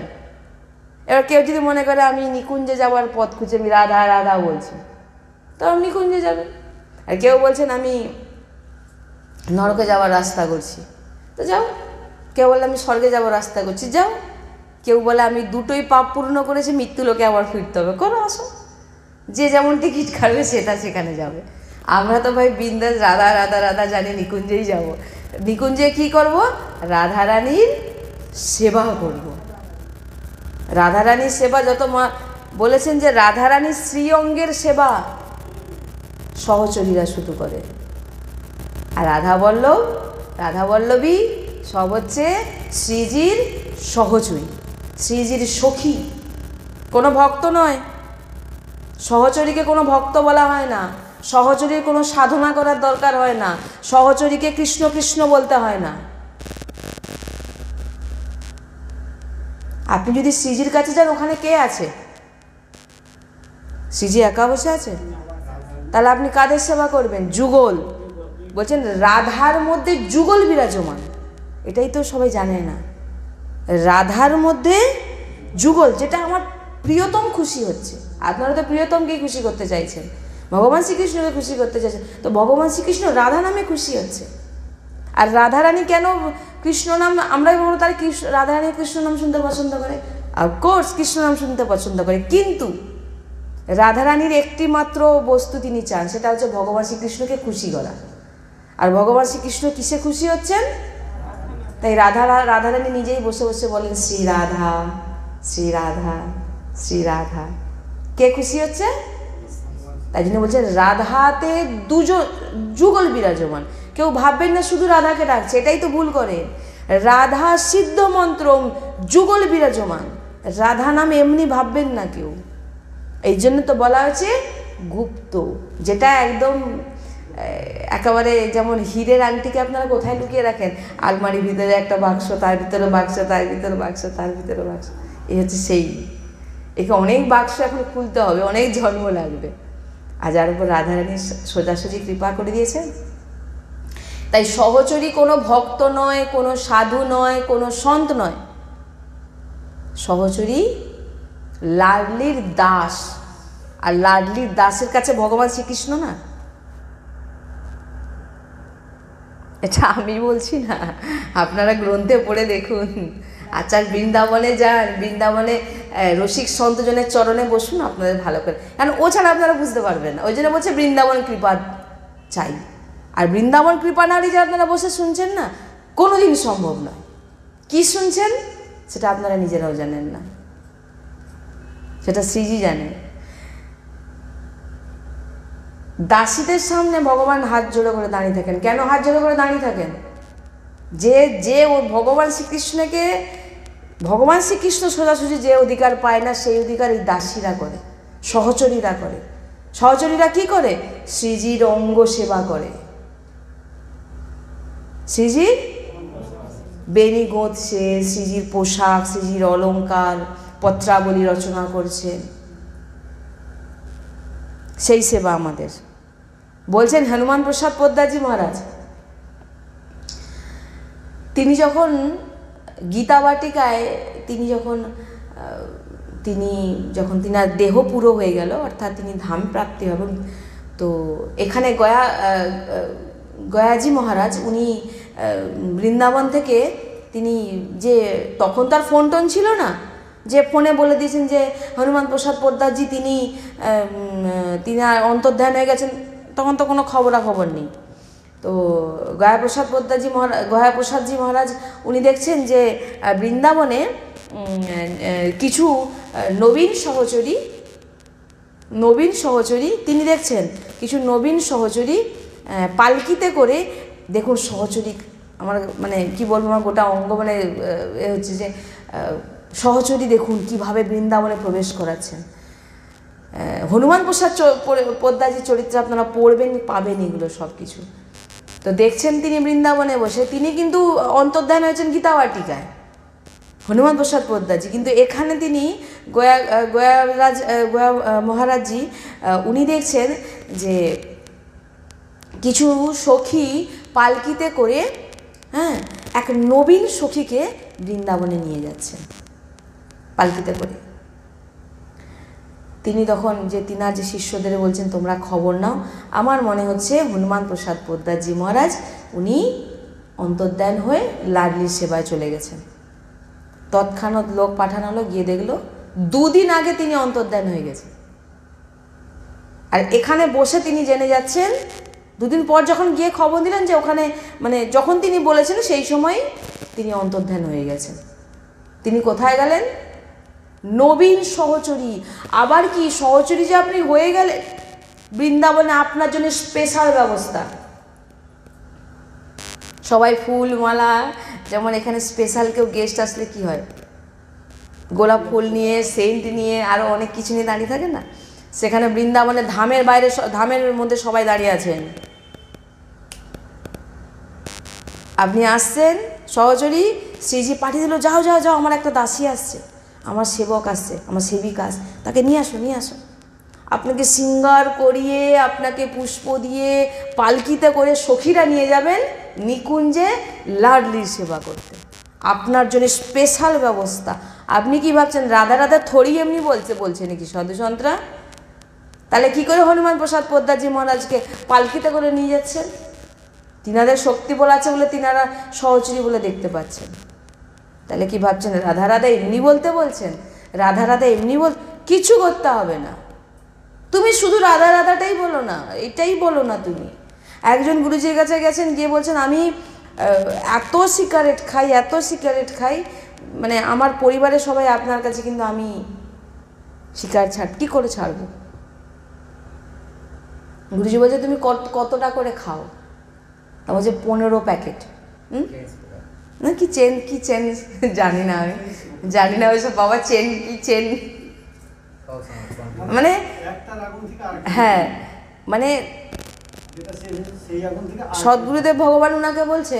এবার কেউ যদি মনে করে আমি নিকুঞ্জে যাওয়ার পথ খুঁজে আমি রাধা রাধা বলছি, তো আপনি নিকুঞ্জে যাবেন। আর কেউ বলছেন আমি নরকে যাওয়ার রাস্তা করছি, তো যাও। কেউ বলে আমি স্বর্গে যাওয়ার রাস্তা করছি, যাও। কেউ বলে আমি দুটোই পাপ পূর্ণ করেছি, মৃত্যু লোকে আবার ফিরতে হবে, করো, আসো। যে যেমন টিকিট কাটবে সেটা সেখানে যাবে। আমরা তো ভাই বিন্দাস রাধা রাধা রাধা জানি, নিকুঞ্জেই যাব। নিকুঞ্জে কি করব? রাধারানীর সেবা করব। রাধারানীর সেবা যত বলেছেন যে রাধারানীর শ্রী অঙ্গের সেবা সহচরীরা শুধু করে, আর রাধা বল্লভী সব হচ্ছে শ্রীজির সহচরী, শ্রীজির সখী, কোনো ভক্ত নয়। সহচরীকে কোনো ভক্ত বলা হয় না, সহচরীর কোনো সাধনা করার দরকার হয় না, সহচরীকে কৃষ্ণ কৃষ্ণ বলতে হয় না। আপনি যদি শ্রীজির কাছে যান, ওখানে কে আছে? শ্রীজি একা বসে আছে? তাহলে আপনি কাদের সেবা করবেন? যুগল। বলছেন রাধার মধ্যে যুগল বিরাজমান, এটাই তো সবাই জানে না। রাধার মধ্যে যুগল, যেটা আমার প্রিয়তম খুশি হচ্ছে। আপনারা তো প্রিয়তমকেই খুশি করতে চাইছেন, ভগবান শ্রীকৃষ্ণকে খুশি করতে চাইছেন, তো ভগবান শ্রীকৃষ্ণ রাধা নামে খুশি হচ্ছে। আর রাধারানী কেন কৃষ্ণ নাম, আমরাই বলবো তার রাধারানী কৃষ্ণ নাম শুনতে পছন্দ করে, অফকোর্স কৃষ্ণ নাম শুনতে পছন্দ করে, কিন্তু রাধারানীর একটি মাত্র বস্তু তিনি চান, সেটা হচ্ছে ভগবান শ্রীকৃষ্ণকে খুশি করা। আর ভগবান শ্রীকৃষ্ণ কিসে খুশি হচ্ছেন? তাই রাধারানী নিজেই বসে বসে বলেন শ্রী রাধা শ্রী রাধা শ্রী রাধা। কে খুশি হচ্ছে? তাই জন্য বলছে রাধাতে যুগল বিরাজমান। কেউ ভাববেন না শুধু রাধাকে ডাকছে, এটাই তো ভুল করে। রাধা সিদ্ধ মন্ত্রম যুগল বিরাজমান, রাধা নাম এমনি ভাববেন না কেউ। এই জন্য তো বলা হয়েছে গুপ্ত, যেটা একদম একেবারে যেমন হীরের আংটিকে আপনারা কোথায় লুকিয়ে রাখেন? আলমারির ভিতরে একটা বাক্স, তার ভিতরে বাক্স, তার ভিতরে বাক্স, তার ভিতরে বাক্স, এই হচ্ছে সেই। একে অনেক বাক্স এখন খুলতে হবে, অনেক জন্ম লাগবে। আর যার উপর রাধারানী সোজাসুজি কৃপা করে দিয়েছেন। তাই সহচরী কোনো ভক্ত নয়, কোনো সাধু নয়, কোনো সন্ত নয়, সহচরী লাডলির দাস। আর লাডলির দাসের কাছে ভগবান শ্রীকৃষ্ণ না, এটা আমি বলছি না, আপনারা গ্রন্থে পড়ে দেখুন। আচার বৃন্দাবনে যান, বৃন্দাবনে রসিক সন্তজনের চরণে বসুন, আপনাদের ভালো করে, কারণ ও ছাড়া আপনারা বুঝতে পারবেন না। ওই জন্য বলছে বৃন্দাবন কৃপা চাই। আর বৃন্দাবন কৃপা নারী যে আপনারা বসে শুনছেন না, কোনোদিন সম্ভব নয়। কি শুনছেন সেটা আপনারা নিজেরাও জানেন না, সেটা শ্রীজি জানেন। দাসীদের সামনে ভগবান হাত জোড়ো করে দাঁড়িয়ে থাকেন। কেন হাত জোড়ো করে দাঁড়িয়ে থাকেন? যে ও ভগবান শ্রীকৃষ্ণকে, ভগবান শ্রীকৃষ্ণ সোজাসুজি যে অধিকার পায় না, সেই অধিকার এই দাসীরা করে, সহচরীরা করে। সহচরীরা কি করে? শ্রীজির অঙ্গ সেবা করে, শ্রীজির বেনি গোঁথছে, শ্রীজির পোশাক, শ্রীজির অলঙ্কার, পত্রাবলী রচনা করছেন, সেই সেবা আমাদের। বলছেন হনুমান প্রসাদ পোদ্দারজি মহারাজ, তিনি যখন গীতা বাটিকায়, তিনি তিনার দেহ পুরো হয়ে গেল, অর্থাৎ তিনি ধাম প্রাপ্তি হবেন, তো এখানে গয়াজি মহারাজ উনি বৃন্দাবন থেকে তিনি, যে তখন তার ফোন টোন ছিল না, যে ফোনে বলে দিয়েছেন যে হনুমান প্রসাদ পোদ্দারজি তিনি অন্তর্ধান হয়ে গেছেন, তখন তো কোনো খবরাখবর নেই। তো গয়াপ্রসাদজি মহারাজ উনি দেখছেন যে বৃন্দাবনে কিছু নবীন সহচরী তিনি দেখছেন কিছু নবীন সহচরী পালকিতে করে, দেখুন সহচরী আমার মানে কি বলবো, আমার গোটা অঙ্গ মানে হচ্ছে যে সহচরী দেখুন কিভাবে বৃন্দাবনে প্রবেশ করাচ্ছেন। হনুমান প্রসাদ পোদ্দারজির চরিত্রে আপনারা পড়বেন, পাবেন এগুলো সব কিছু। তো দেখছেন তিনি বৃন্দাবনে বসে, তিনি কিন্তু অন্তর্ধান হয়েছেন গীতা বাটিকায়, হনুমান প্রসাদ পোদ্দারজি। কিন্তু এখানে তিনি গয়া মহারাজজি উনি দেখছেন যে কিছু সখী পালকিতে করে এক নবীন সখীকে বৃন্দাবনে নিয়ে যাচ্ছেন পালকিতে করে। তিনি তখন তিনার যে শিষ্যদের বলছেন তোমরা খবর নাও। আমার মনে হচ্ছে হনুমান প্রসাদ পোদ্দারজি মহারাজ উনি অন্তর্ধান হয়ে লাডলির সেবায় চলে গেছেন। তৎক্ষণাৎ লোক পাঠানো হলো, গিয়ে দেখলো 2 দিন আগে তিনি অন্তর্ধান হয়ে গেছেন। আর এখানে বসে তিনি জেনে যাচ্ছেন, 2 দিন পর যখন গিয়ে খবর দিলেন যে ওখানে মানে যখন তিনি বলেছেন সেই সময় তিনি অন্তর্ধান হয়ে গেছেন। তিনি কোথায় গেলেন? নবীন সহচরী। আবার কি সহচরী যে আপনি হয়ে গেলেন, বৃন্দাবনে আপনার জন্য স্পেশাল ব্যবস্থা, সবাই ফুল মালা, যেমন এখানে স্পেশাল কেউ গেস্ট আসলে কি হয়, গোলাপ ফুল নিয়ে, সেন্ট নিয়ে, আরও অনেক কিছু নিয়ে দাঁড়িয়ে থাকে না, সেখানে বৃন্দাবনে ধামের বাইরে ধামের মধ্যে সবাই দাঁড়িয়ে আছেন। আপনি আসছেন সহচরী, শ্রীজি পাঠিয়ে দিল, যাও যাও যাও, আমার একটা দাসী আসছে, আমার সেবক আসছে, আমার সেবিকা আসছে, তাকে নিয়ে আসো নিয়ে আসো। আপনাকে শৃঙ্গার করিয়ে, আপনাকে পুষ্প দিয়ে পালকিতে করে সখীরা নিয়ে যাবেন নিকুঞ্জে লাডলির সেবা করতে। আপনার জন্য স্পেশাল ব্যবস্থা। আপনি কি ভাবছেন রাধা রাধা থরি এমনি বলছে নাকি সাধুসন্তরা? তাহলে কি করে হনুমান প্রসাদ পোদ্দারজি মহারাজকে পালকিতে করে নিয়ে যাচ্ছেন? তিনাদের শক্তি বলে আছে বলে তিনারা সহচরী বলে দেখতে পাচ্ছেন। তাহলে কি ভাবছেন রাধা রাধা এমনি বলতে বলছেন? রাধা রাধা এমনি কিছু করতে হবে না, তুমি শুধু রাধা রাধাটাই বলো না, এটাই বলো না। তুমি একজন গুরুজির কাছে গেছেন, গিয়ে বলছেন আমি এত সিগারেট খাই, মানে আমার পরিবারের সবাই আপনার কাছে, কিন্তু আমি সিগারেট কি করে ছাড়বো? গুরুজি বলছে তুমি কতটা করে খাও? তা বলছে 15 প্যাকেট। না কি চেন জানি না, আমি জানি না ওইসব বাবা, চেন মানে হ্যাঁ, মানে সদ্গুরুদেব ভগবান ওনাকে বলছে,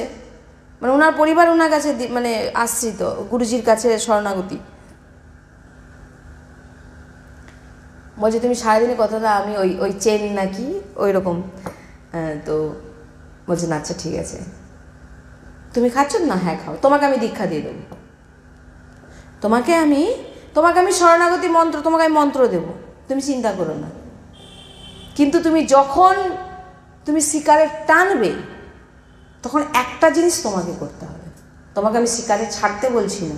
মানে ওনার পরিবার ওনার কাছে মানে আশ্রিত, গুরুজির কাছে শরণাগতি। বলছে তুমি সারাদিনে কতটা? আমি ওই চেন নাকি ওই রকম। তো বলছে না, আচ্ছা ঠিক আছে, তুমি খাচ্ছ না? হ্যাঁ খাও, তোমাকে আমি দীক্ষা দিয়ে দেবো, তোমাকে আমি শরণাগতি মন্ত্র, তোমাকে আমি মন্ত্র দেবো, তুমি চিন্তা করো না। কিন্তু যখন তুমি সিগারেট টানবে, তখন একটা জিনিস তোমাকে করতে হবে। তোমাকে আমি সিগারেট ছাড়তে বলছি না,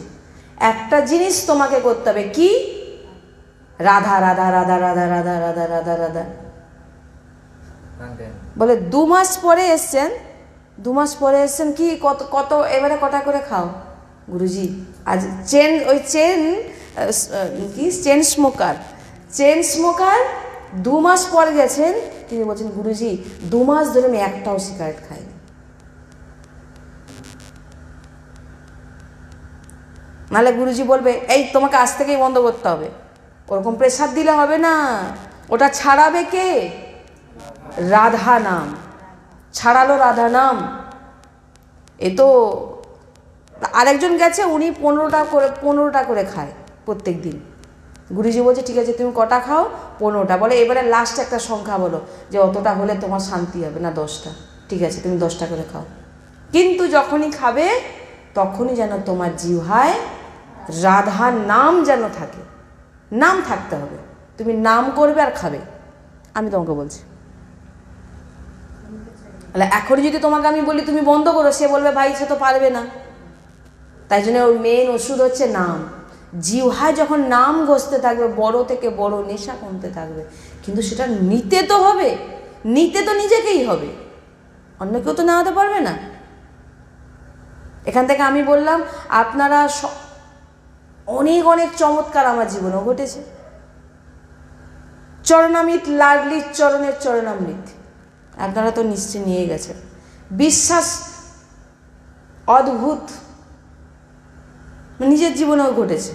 একটা জিনিস তোমাকে করতে হবে। কি? রাধা রাধা রাধা রাধা রাধা রাধা রাধা রাধা বলে। 2 মাস পরে এসছেন কি কত এবারে কটা করে খাও? গুরুজি আজ চেন স্মোকার 2 মাস পর গেছেন, তিনি বলছেন গুরুজি 2 মাস ধরে আমি একটাও সিগারেট খাইনি। নাহলে গুরুজি বলবে এই তোমাকে আজ থেকেই বন্ধ করতে হবে। ওরকম প্রেসার দিলে হবে না, ওটা ছাড়াবে কে? রাধা নাম। ছাড়ালো রাধা নাম। এ তো আরেকজন গেছে, উনি 15টা করে খায় প্রত্যেক দিন। গুরুজি বলছে ঠিক আছে তুমি কটা খাও? 15টা। বলে এবারে লাস্ট একটা সংখ্যা বলো যে অতটা হলে তোমার শান্তি হবে। না 10টা। ঠিক আছে তুমি 10টা করে খাও, কিন্তু যখনই খাবে তখনই যেন তোমার জিহ্বায় রাধার নাম যেন থাকে, নাম থাকতে হবে। তুমি নাম করবে আর খাবে, আমি তোমাকে বলছি। তাহলে এখন যদি তোমাকে আমি বলি তুমি বন্ধ করো, সে বলবে ভাই সে তো পারবে না। তাই জন্য ওর মেন ওষুধ হচ্ছে নাম। জিহ্বায় যখন নাম ঘষতে থাকবে, বড় থেকে বড় নেশা কমতে থাকবে। কিন্তু সেটা নিতে তো হবে, নিতে তো নিজেকেই হবে। অন্য কেউ তো নেওয়াতে পারবে না। এখান থেকে আমি বললাম আপনারা অনেক অনেক চমৎকার আমার জীবনেও ঘটেছে। চরণামৃত, লাডলির চরণের চরণামৃত আপনারা তো নিশ্চয় নিয়ে গেছেন। বিশ্বাস অদ্ভুত, নিজের জীবনেও ঘটেছে।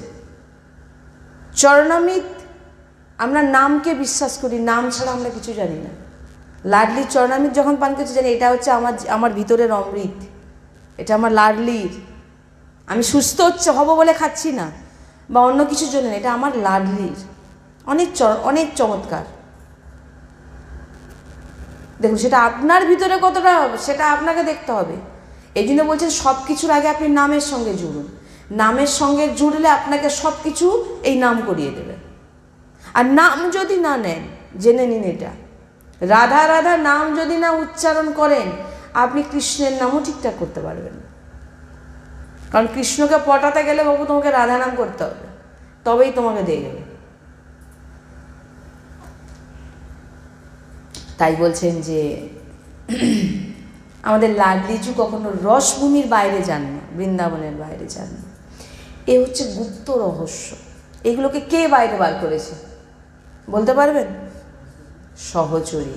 চরণামৃত আমরা নামকে বিশ্বাস করি, নাম ছাড়া আমরা কিছু জানি না। লাডলির চরণামৃত যখন পান করছি জানি এটা হচ্ছে আমার ভিতরের অমৃত, এটা আমার লাডলির। আমি সুস্থ হব বলে খাচ্ছি না বা অন্য কিছুর জন্য, এটা আমার লাডলির। অনেক চমৎকার। দেখুন সেটা আপনার ভিতরে কতটা হবে সেটা আপনাকে দেখতে হবে। এই জন্য বলছেন সব কিছুর আগে আপনি নামের সঙ্গে জুড়ুন। নামের সঙ্গে জুড়লে আপনাকে সব কিছু এই নাম করিয়ে দেবে। আর নাম যদি না নেন, জেনে নিন এটা, রাধা রাধা নাম যদি না উচ্চারণ করেন আপনি কৃষ্ণের নামও ঠিকঠাক করতে পারবেন না। কারণ কৃষ্ণকে পটাতে গেলে বাবু তোমাকে রাধা নাম করতে হবে, তবেই তোমাকে দিয়ে গেবে। তাই বলছেন যে আমাদের লাডলিজু কখনো রসভূমির বাইরে যান না, বৃন্দাবনের বাইরে যান না। এ হচ্ছে গুপ্ত রহস্য। এগুলোকে কে বাইরে বার করেছে বলতে পারবেন? সহচরী।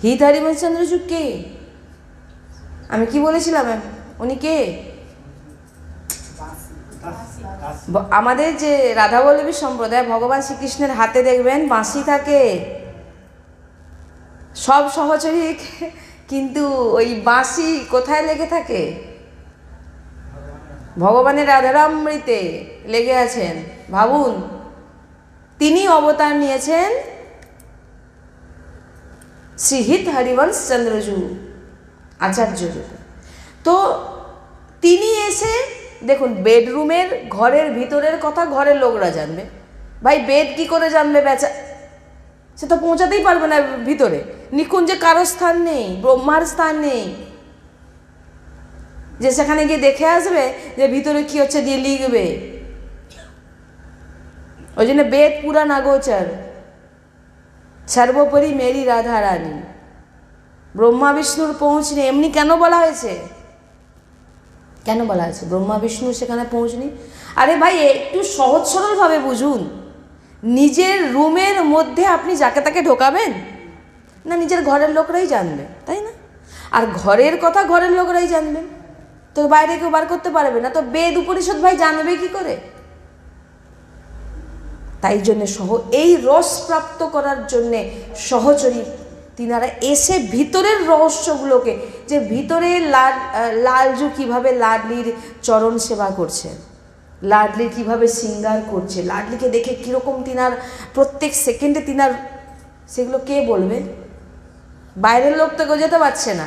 হিত হরিবংশচন্দ্রজু কে? আমি কি বলেছিলাম উনি কে? আমাদের যে রাধাবল্লভী সম্প্রদায়, ভগবান শ্রীকৃষ্ণের হাতে দেখবেন বাঁশি থাকে, সব সহচরী, কিন্তু ওই বাঁশি কোথায় লেগে থাকে? ভগবানের রাধারামৃতে লেগে আছেন। ভাবুন, তিনি অবতার নিয়েছেন শ্রী হিত হরিবংশচন্দ্রজু আচার্য। তো তিনি এসে দেখুন, বেডরুমের ঘরের ভিতরের কথা ঘরের লোকরা জানবে। ভাই বেড কি করে জানবে বেচা? সে তো পৌঁছাতেই পারবে না ভিতরে। নিকুঞ্জে কারো স্থান নেই, ব্রহ্মার স্থান নেই যে সেখানে গিয়ে দেখে আসবে যে ভিতরে কি হচ্ছে দিয়ে লিখবে। ওই জন্য বেদ পুরা নাগোচর, সর্বোপরি মেরি রাধা রানী। ব্রহ্মা বিষ্ণুর পৌঁছ নেই। এমনি কেন বলা হয়েছে? কেন বলা হয়েছে ব্রহ্মা বিষ্ণু সেখানে পৌঁছনি? আরে ভাই একটু সহজ সরলভাবে বুঝুন। নিজের রুমের মধ্যে আপনি যাকে তাকে ঢোকাবেন না? নিজের ঘরের লোকরাই জানবে, তাই না? আর ঘরের কথা ঘরের লোকরাই জানবেন, তো বাইরে কেউ বার করতে পারবে না। তো বেদ উপনিষদ ভাই জানবে কি করে? তাই জন্যে এই রস প্রাপ্ত করার জন্যে সহচরী তিনারা এসে ভিতরের রহস্যগুলোকে, যে ভিতরে লালজু কিভাবে লাডলির চরণ সেবা করছেন, লাডলি কিভাবে সিঙ্গার করছে, লাডলিকে দেখে কীরকম তিনার প্রত্যেক সেকেন্ডে তিনার, সেগুলো কে বলবে? বাইরের লোক তো কেউ যেতে পারছে না।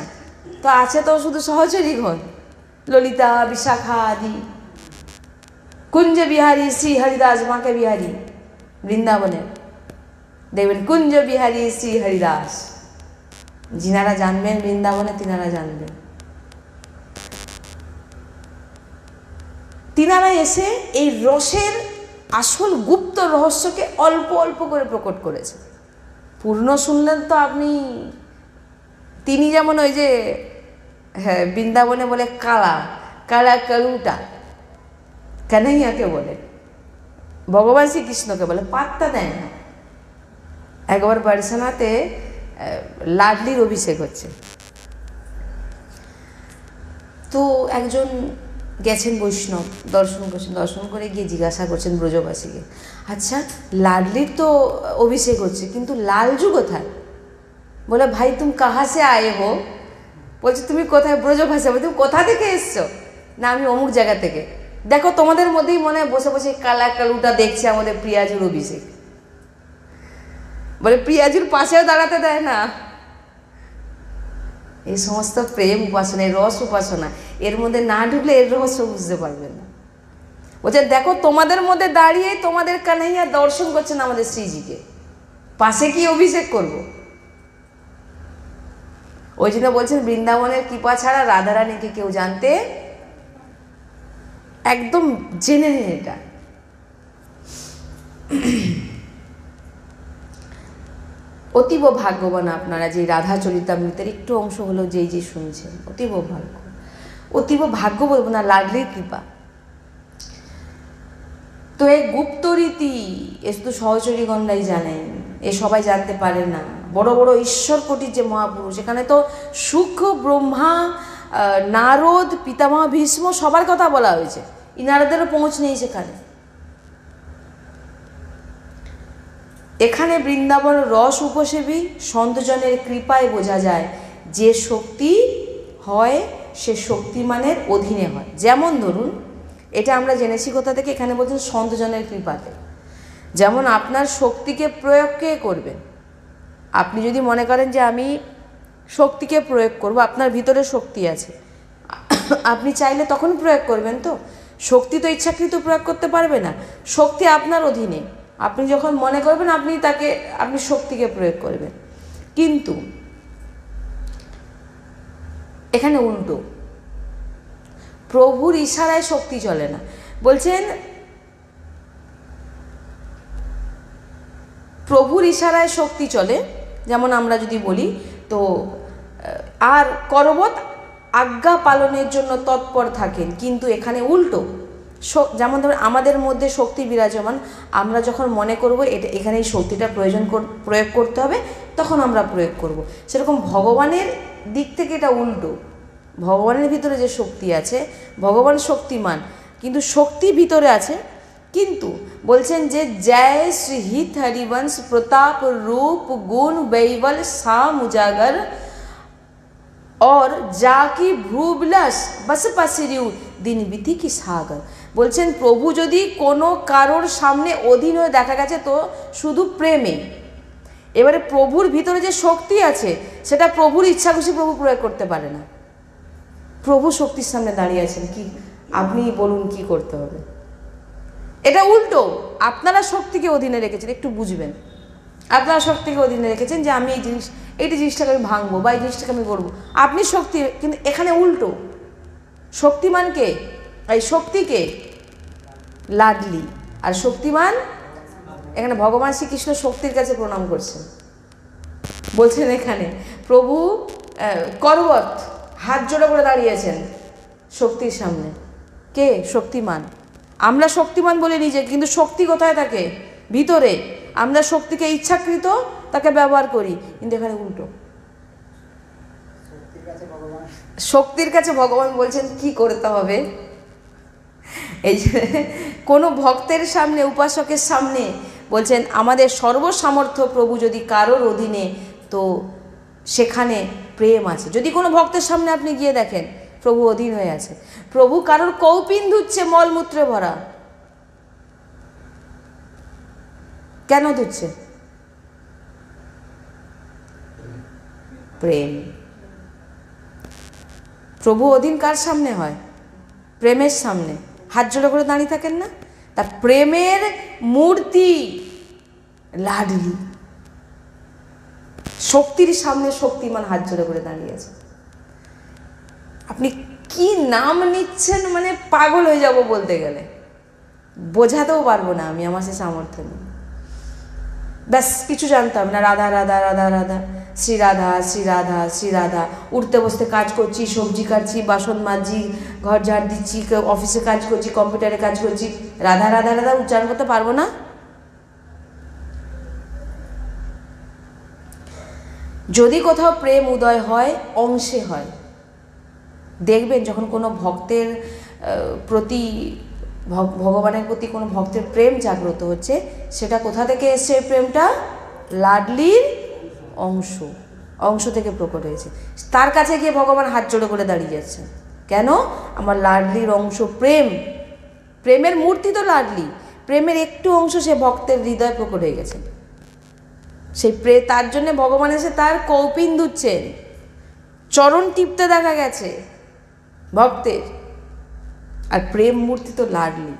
তো আছে তো শুধু সহচরীগণ, ললিতা, বিশাখা আদি। কুঞ্জ বিহারী শ্রী হরিদাস মাকে বিহারী বৃন্দাবনের দেখবেন, কুঞ্জ বিহারী শ্রী হরিদাস। যিনারা জানবেন বৃন্দাবনে তিনারা জানবেন। তিনারা এসে এই রসের আসল গুপ্ত রহস্যকে অল্প অল্প করে প্রকট করেছে। পূর্ণ শুনলেন তো আপনি। তিনি যেমন ওই যে হ্যাঁ বৃন্দাবনে বলে কালা কালা কালুটা, কানাইয়াকে বলে, ভগবান শ্রীকৃষ্ণকে বলে, পাত্তা দেয় না। একবার বারসানাতে লাডলির অভিষেক হচ্ছে, তো একজন গেছেন বৈষ্ণব, দর্শন করছেন, দর্শন করে গিয়ে জিজ্ঞাসা করছেন ব্রজবাসীকে, আচ্ছা লাডলির তো অভিষেক হচ্ছে কিন্তু লালজু কোথায়? বলে ভাই তুমি কাহা সে আয়ে হো? বলছে তুমি কোথায়? ব্রজভাষা। বলে তুমি কোথা থেকে এসছো? না আমি অমুক জায়গা থেকে। দেখো তোমাদের মধ্যেই মনে হয় বসে বসে কালা কালুটা দেখছে আমাদের প্রিয়াজুর অভিষেক। বলে প্রিয়াজুর পাশেও দাঁড়াতে দেয় না। এই সমস্ত প্রেম উপাসনা, এই রস উপাসনা, এর মধ্যে না ঢুকলে এর রহস্য বুঝতে পারবেন না। বলছে দেখো তোমাদের মধ্যে দাঁড়িয়ে তোমাদের কানাইয়া দর্শন করছেন আমাদের শ্রীজিকে, পাশে কি অভিষেক করব? ওই জন্য বলছেন বৃন্দাবনের কৃপা ছাড়া রাধারানীকে কেউ জানতে, একদম জেনে নেন এটা। অতীব ভাগ্যবান আপনারা যে রাধা চরিতামৃতের একটু অংশ হলো যেই শুনছেন, অতীব ভাগ্য, অতীব ভাগ্য বলবো না, লাডলির কৃপা। তো এই গুপ্ত রীতি এ শুধু সহচরীগণরাই জানেন, এ সবাই জানতে পারে না। বড় বড় ঈশ্বর কোটির যে মহাপুরুষ, এখানে তো শুক্র, ব্রহ্মা, নারদ, পিতামহ ভীষ্ম সবার কথা বলা হয়েছে, ইনারদেরও পৌঁছ নেই সেখানে। এখানে বৃন্দাবন রস উপসেবী সন্তজনের কৃপায় বোঝা যায় যে শক্তি হয় সে শক্তিমানের অধীনে হয়। যেমন ধরুন, এটা আমরা জেনেছি কোথা থেকে, এখানে বলছেন সন্তজনের কৃপাতে। যেমন আপনার শক্তিকে প্রয়োগ কে করবেন? আপনি যদি মনে করেন যে আমি শক্তিকে প্রয়োগ করব, আপনার ভিতরে শক্তি আছে, আপনি চাইলে তখন প্রয়োগ করবেন। তো শক্তি তো ইচ্ছাকৃত প্রয়োগ করতে পারবে না, শক্তি আপনার অধীনে। আপনি যখন মনে করবেন আপনি শক্তিকে প্রয়োগ করবেন। কিন্তু এখানে উল্টো, প্রভুর ইশারায় শক্তি চলে না। বলছেন প্রভুর ইশারায় শক্তি চলে। যেমন আমরা যদি বলি তো, আর করবত আজ্ঞা পালনের জন্য তৎপর থাকেন। কিন্তু এখানে উল্টো, যেমন ধরুন আমাদের মধ্যে শক্তি বিরাজমান, আমরা যখন মনে করব এখানে এই শক্তিটা প্রয়োগ করতে হবে, তখন আমরা প্রয়োগ করব। সেরকম ভগবানের দিক থেকে এটা উল্টো। ভগবানের ভিতরে যে শক্তি আছে, ভগবান শক্তিমান, কিন্তু শক্তি ভিতরে আছে। কিন্তু বলছেন যে জয় শ্রী হিত হরিবংশ প্রতাপ রূপ গুণ বৈবল সাম উজাগর और जाकी भ्रूबलस बस पसरिउ दिन বিধি কি সাগর। বলছেন প্রভু যদি কোনো কারোর সামনে অধীন হয়ে দেখা গেছে তো শুধু প্রেমে। এবারে প্রভুর ভিতরে যে শক্তি আছে সেটা প্রভুর ইচ্ছা খুশি প্রভু প্রয়োগ করতে পারে না। প্রভু শক্তির সামনে দাঁড়িয়ে আছেন, কি আপনি বলুন কি করতে হবে? এটা উল্টো, আপনারা শক্তিকে অধীনে রেখেছেন, একটু বুঝবেন। আপনারা শক্তিকে অধীনে রেখেছেন যে আমি এই জিনিসটাকে আমি ভাঙবো বা এই জিনিসটাকে আমি করবো, আপনি শক্তি। কিন্তু এখানে উল্টো, শক্তিমানকে, এই শক্তিকে লাডলি, আর শক্তিমান এখানে ভগবান শ্রীকৃষ্ণ শক্তির কাছে প্রণাম করছেন। বলছেন এখানে প্রভু করবত হাত জোড়া করে দাঁড়িয়েছেন শক্তির সামনে। কে? শক্তিমান। আমরা শক্তিমান বলে নিজে, কিন্তু শক্তি কোথায় থাকে? ভিতরে। আমরা শক্তিকে ইচ্ছাকৃত তাকে ব্যবহার করি, কিন্তু এখানে উল্টো। শক্তির কাছে ভগবান বলছেন কি করতে হবে। এই যে কোনো ভক্তের সামনে, উপাসকের সামনে বলছেন আমাদের সর্বসামর্থ্য প্রভু যদি কারোর অধীনে, তো সেখানে প্রেম আছে। যদি কোনো ভক্তের সামনে আপনি গিয়ে দেখেন প্রভু অধীন হয়ে আছে, প্রভু কারোর কৌপিন ধুচ্ছে মলমূত্রে ভরা, কেন ধুচ্ছে? প্রেম। প্রভু অধীন কার সামনে হয়? প্রেমের সামনে। হাত জোড়া করে দাঁড়িয়ে থাকেন না? তার প্রেমের মূর্তি লাডলি, শক্তির সামনে শক্তিমান হাত জোড়া করে দাঁড়িয়ে আছে। আপনি কি নাম নিচ্ছেন, মানে পাগল হয়ে যাব বলতে গেলে, বোঝাতেও পারবো না আমি, আমার সে সামর্থ্য নেই। ব্যাস কিছু জানতাম না, রাধা রাধা রাধা রাধা, শ্রী রাধা শ্রী রাধা শ্রী রাধা। উঠতে বসতে কাজ করছি, সবজি কাটছি, বাসন মাজছি, ঘর ঝাড় দিচ্ছি, অফিসে কাজ করছি, কম্পিউটারে কাজ করছি, রাধা রাধা রাধা উচ্চারণ করতে পারবো না? যদি কোথাও প্রেম উদয় হয়, অংশে হয়। দেখবেন যখন কোনো ভক্তের প্রতি, ভগবানের প্রতি কোনো ভক্তের প্রেম জাগ্রত হচ্ছে, সেটা কোথা থেকে এসছে? প্রেমটা লাডলির অংশ থেকে প্রকট হয়েছে। তার কাছে গিয়ে ভগবান হাত জোড়ো করে দাঁড়িয়ে যাচ্ছে। কেন? আমার লাডলির অংশ প্রেম। প্রেমের মূর্তি তো লাডলি, প্রেমের একটু অংশ সে ভক্তের হৃদয় প্রকট হয়ে গেছে। সেই তার জন্য ভগবান এসে তার কৌপিন ধুচ্ছেন, চরণ টিপতে দেখা গেছে ভক্তের। আর প্রেম মূর্তি তো লাডলি।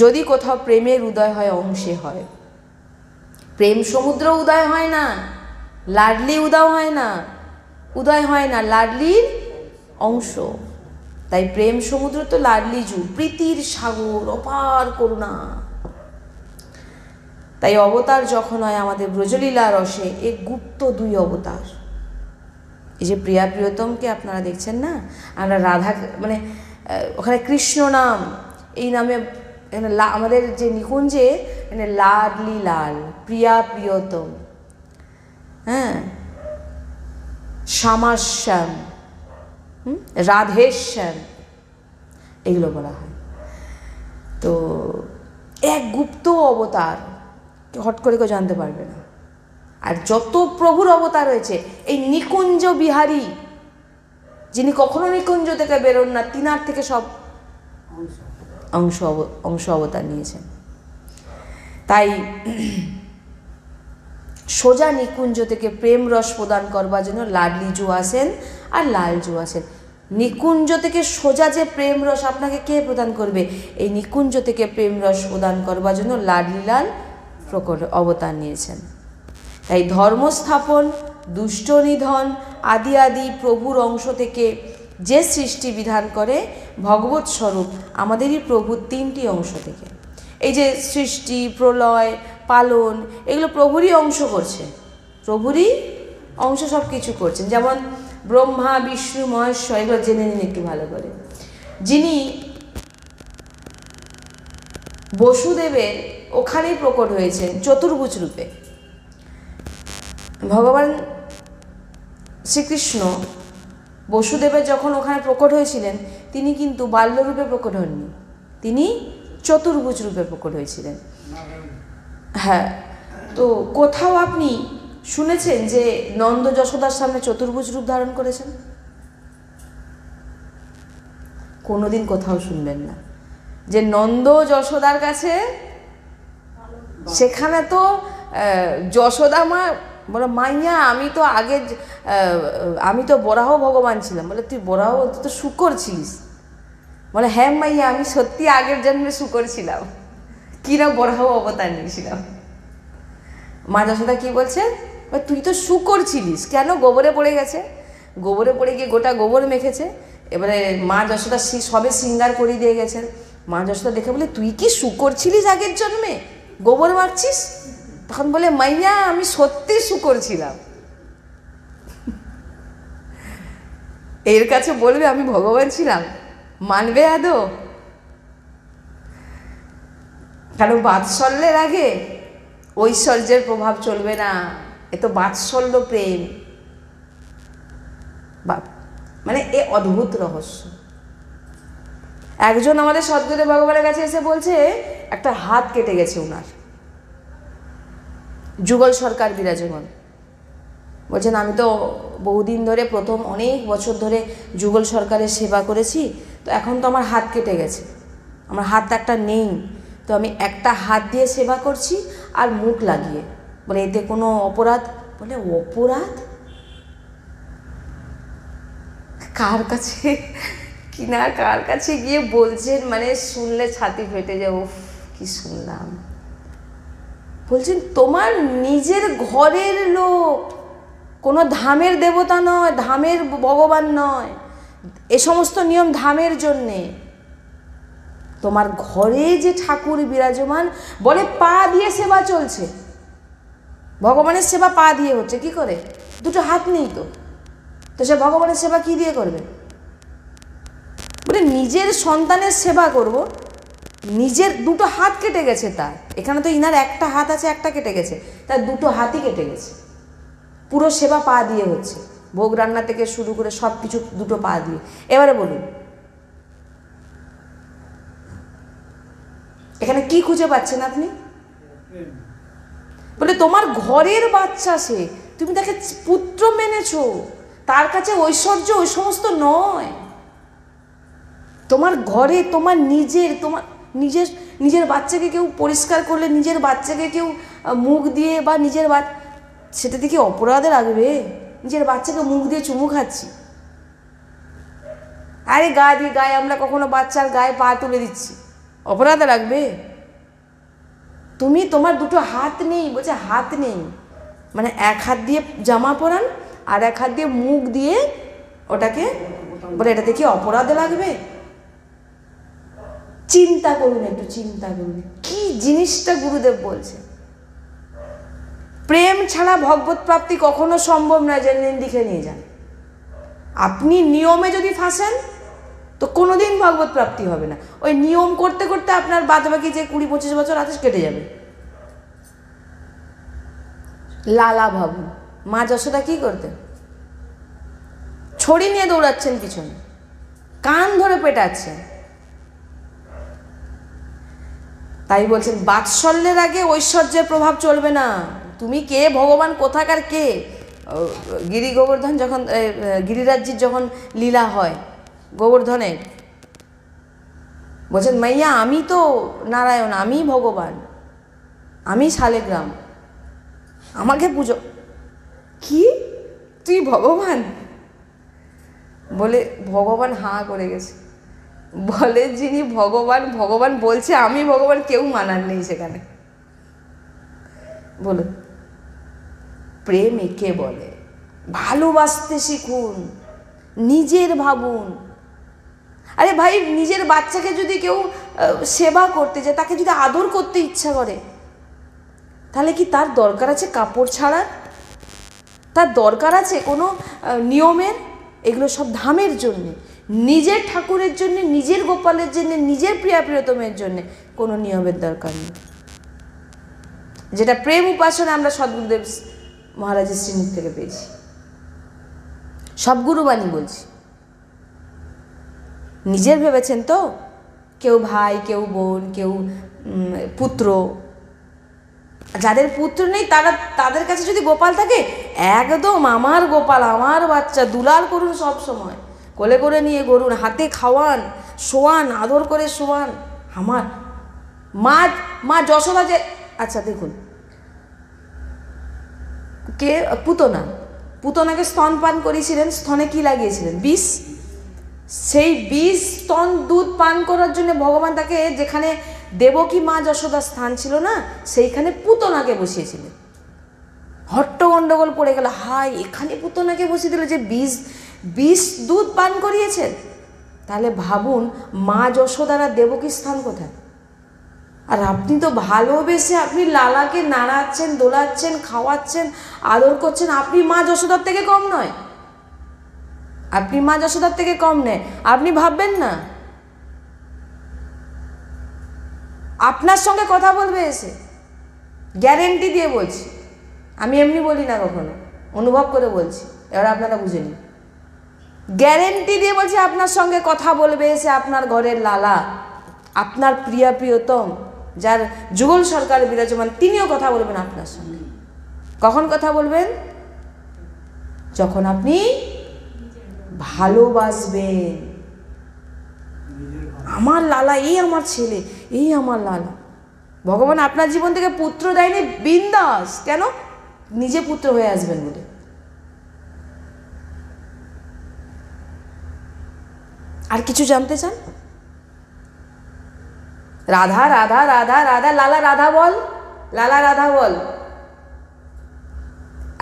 যদি কোথাও প্রেমের উদয় হয়, অংশে হয়। প্রেম সমুদ্র উদয় হয় না, লাডলি উদয় হয় না, লাডলির অংশ। তাই প্রেম সমুদ্র তো, লাডলি জু, প্রীতির সাগর, অপার করুণা। তাই অবতার যখন হয় আমাদের ব্রজলীলা রসে, এ গুপ্ত 2 অবতার। এই যে প্রিয়া প্রিয়তমকে আপনারা দেখছেন না, আমরা রাধা মানে ওখানে কৃষ্ণ নাম, এই নামে আমাদের যে নিকুঞ্জে মানে লাডলি লাল, প্রিয়া প্রিয়তম, হ্যাঁ, শ্যামাশ্যাম, রাধেশ্যাম, এগুলো বলা হয়। তো এক গুপ্ত অবতার, হট করে কেউ জানতে পারবে না। আর যত প্রভুর অবতার হয়েছে, এই নিকুঞ্জ বিহারী, যিনি কখনো নিকুঞ্জ থেকে বেরোন না, তিনার থেকে সব অংশ অবতার নিয়েছেন। তাই সোজা নিকুঞ্জ থেকে প্রেম রস প্রদান করবার জন্য লাডলি জু আসেন আর লাল জু আসেন। নিকুঞ্জ থেকে সোজা যে প্রেম রস আপনাকে কে প্রদান করবে? এই নিকুঞ্জ থেকে প্রেম রস প্রদান করবার জন্য লাডলি লাল প্রকট অবতার নিয়েছেন। তাই ধর্মস্থাপন, দুষ্ট নিধন আদি আদি প্রভুর অংশ থেকে যে সৃষ্টি বিধান করে ভগবৎ স্বরূপ আমাদেরই প্রভুর 3টি অংশ থেকে। এই যে সৃষ্টি, প্রলয়, পালন, এগুলো প্রভুরই অংশ করছে, প্রভুরই অংশ সব কিছু করছেন। যেমন ব্রহ্মা, বিষ্ণু, মহেশ্বর, এগুলো জেনে নিন একটু ভালো করে। যিনি বসুদেবের ওখানেই প্রকট হয়েছেন চতুর্ভুজ রূপে, ভগবান শ্রীকৃষ্ণ বসুদেবের যখন ওখানে প্রকট হয়েছিলেন, তিনি কিন্তু বাল্যরূপে প্রকট হননি, তিনি চতুর্ভুজ রূপে প্রকট হয়েছিলেন। হ্যাঁ, তো কোথাও আপনি শুনেছেন যে নন্দ যশোদার সামনে চতুর্ভুজ রূপ ধারণ করেছেন? কোনোদিন কোথাও শুনবেন না যে নন্দ যশোদার কাছে, সেখানে তো যশোদা মা বলে, মাইয়া আমি তো বরাহ ভগবান ছিলাম। বলে, তুই বরাহ, তুই তো শূকর ছিলিস। বলে, হ্যাঁ মাইয়া, আমি সত্যি আগের জন্মে শূকর ছিলাম, কিনা বরাহ অবতার নিয়েছিলাম। মা যশোদা কি বলছে? তুই তো শূকর ছিলিস, কেন? গোবরে পড়ে গেছে, গোবরে পড়ে গিয়ে গোটা গোবর মেখেছে। এবারে মা যশোদা সবে শৃঙ্গার করিয়ে দিয়ে গেছেন। মা যশোদা দেখে বলে, তুই কি শূকর ছিলিস আগের জন্মে, গোবর মাখছিস? তখন বলে, মাইয়া, আমি সত্যি শূকর ছিলাম। এর কাছে বলবে আমি ভগবান ছিলাম, মানবে আদৌ? কারণ বাৎসল্যের আগে ঐশ্বর্যের প্রভাব চলবে না, এ তো বাৎসল্য প্রেম। মানে এ অদ্ভুত রহস্য। একজন আমাদের সদ্গুরু ভগবানের কাছে এসে বলছে একটা হাত কেটে গেছে ওনার, যুগল সরকার বিরাজমান। বলছেন, আমি তো বহুদিন ধরে, প্রথম অনেক বছর ধরে যুগল সরকারের সেবা করেছি, তো এখন তো আমার হাত কেটে গেছে, আমার হাত একটা নেই, তো আমি একটা হাত দিয়ে সেবা করছি আর মুখ লাগিয়ে। বলে, এতে কোনো অপরাধ? বলে, অপরাধ? কার কাছে কিনা কার কাছে গিয়ে বলছেন, মানে শুনলে ছাতি ফেটে যায়। উফ, কি শুনলাম! বলছেন, তোমার নিজের ঘরের লোক, কোনো ধামের দেবতা নয়, ধামের ভগবান নয়, এ সমস্ত নিয়ম ধামের জন্যে। তোমার ঘরে যে ঠাকুর বিরাজমান, বলে পা দিয়ে সেবা চলছে, ভগবানের সেবা পা দিয়ে হচ্ছে। কি করে? দুটো হাত নেই তো সে ভগবানের সেবা কি দিয়ে করবে? বলে, নিজের সন্তানের সেবা করব, নিজের দুটো হাত কেটে গেছে তার। এখানে তো ইনার একটা হাত আছে, একটা কেটে গেছে, তার দুটো হাতই কেটে গেছে। পুরো সেবা পা দিয়ে হচ্ছে, ভোগ রান্না থেকে শুরু করে সব কিছু দুটো পা দিয়ে। এবারে বলুন, এখানে কি খুঁজে পাচ্ছেন আপনি? বলে, তোমার ঘরের বাচ্চা সে, তুমি তাকে পুত্র মেনেছো, তার কাছে ঐশ্বর্য ওই সমস্ত নয়। তোমার ঘরে তোমার নিজের বাচ্চাকে কেউ পরিষ্কার করলে, নিজের বাচ্চাকে কেউ মুখ দিয়ে বা সেটা দেখে অপরাধে লাগবে? নিজের বাচ্চাকে মুখ দিয়ে চুমু খাচ্ছি, আরে গায়ে আমরা কখনো বাচ্চার গায়ে পা তুলে দিচ্ছি, অপরাধে লাগবে? তুমি, তোমার দুটো হাত নেই, বলছে হাত নেই, মানে এক হাত দিয়ে জামা পরান আর এক হাত দিয়ে মুখ দিয়ে ওটাকে, বলে এটা দেখে অপরাধে লাগবে? চিন্তা করুন, একটু চিন্তা করুন কি জিনিসটা গুরুদেব বলছে। প্রেম ছাড়া ভগবত প্রাপ্তি কখনো সম্ভব নয়, জেনে নিন, লিখে নিয়ে যান। আপনি নিয়মে যদি ফাঁসেন তো কোনোদিন ভগবত প্রাপ্তি হবে না। ওই নিয়ম করতে করতে আপনার বাদবাকি যে 20-25 বছর আছে কেটে যাবে। লালা ভাবুন, মা যশোদা কি করতেন? ছড়ি নিয়ে দৌড়াচ্ছেন পিছনে, কান ধরে পেটাচ্ছেন। তাই বলছেন বাৎসল্যের আগে ঐশ্বর্যের প্রভাব চলবে না। তুমি কে, ভগবান কোথাকার কে? গিরি গোবর্ধন যখন, গিরিরাজ্যের যখন লীলা হয় গোবর্ধনের, বলছেন মাইয়া আমি তো নারায়ণ, আমি ভগবান, আমি শালেগ্রাম, আমাকে পুজো। কি তুই ভগবান? বলে ভগবান হাঁ করে গেছে। বলে যিনি ভগবান, ভগবান বলছে আমি ভগবান, কেউ মানার নেই সেখানে। বলুন, প্রেম একে বলে। ভালোবাসতে শিখুন, নিজের ভাবুন। আরে ভাই, নিজের বাচ্চাকে যদি কেউ সেবা করতে যায়, তাকে যদি আদর করতে ইচ্ছা করে, তাহলে কি তার দরকার আছে কাপড় ছাড়ার? তার দরকার আছে কোনো নিয়মের? এগুলো সব ধামের জন্যে, নিজের ঠাকুরের জন্যে, নিজের গোপালের জন্যে, নিজের প্রিয়া প্রিয়তমের জন্যে কোনো নিয়মের দরকার নেই। যেটা প্রেম উপাসনা আমরা সদ্গুরুদেব মহারাজের শ্রীমুখ থেকে পেয়েছি। সব গুরুবাণী বলছি। নিজের ভেবেছেন তো? কেউ ভাই, কেউ বোন, কেউ পুত্র। যাদের পুত্র নেই তাদের কাছে যদি গোপাল থাকে, একদম আমার গোপাল, আমার বাচ্চা, দুলাল করুন সব সময়, কোলে করে নিয়ে গরুন, হাতে খাওয়ান, শোয়ান, আদর করে শোয়ান। আমার মা যশোদা যে, আচ্ছা দেখুন, কে পুতনাকে স্তনপান করিয়েছিলেন, স্তনে কি লাগিয়েছিলেন? বিষ। সেই বিষ স্তন দুধ পান করার জন্য ভগবান তাকে, যেখানে দেবকী মা যশোদার স্থান ছিল না, সেইখানে পুতনাকে বসিয়েছিলেন। হট্ট গন্ডগোল পড়ে গেল, হাই এখানে পুতনাকে বসিয়ে দিল যে বিষ দুধ পান করিয়েছেন। তাহলে ভাবুন মা যশোদার আর দেবকীর স্থান কোথায়? আর আপনি তো ভালোবেসে আপনি লালাকে নাড়াচ্ছেন, দোলাচ্ছেন, খাওয়াচ্ছেন, আদর করছেন। আপনি মা যশোদার থেকে কম নয়, আপনি মা যশোদার থেকে কম নেয়, আপনি ভাববেন না। আপনার সঙ্গে কথা বলবে এসে, গ্যারেন্টি দিয়ে বলছি, আমি এমনি বলি না কখনো, অনুভব করে বলছি, এবার আপনারা বুঝে নিন। গ্যারেন্টি দিয়ে বলছি, আপনার সঙ্গে কথা বলবে এসে আপনার ঘরের লালা, আপনার প্রিয়া প্রিয়তম, যার যুগল সরকার বিরাজমান, তিনিও কথা বলবেন আপনার সঙ্গে। কখন কথা বলবেন? যখন আপনি ভালোবাসবেন। আমার লালা, এই আমার ছেলে, এই আমার লালা। ভগবান আপনার জীবন থেকে পুত্র দেয়নি বিন্দাস, কেন? নিজে পুত্র হয়ে আসবেন বলে। আর কিছু জানতে চান? রাধা রাধা রাধা রাধা, লালা রাধা বল, লালা রাধা বল।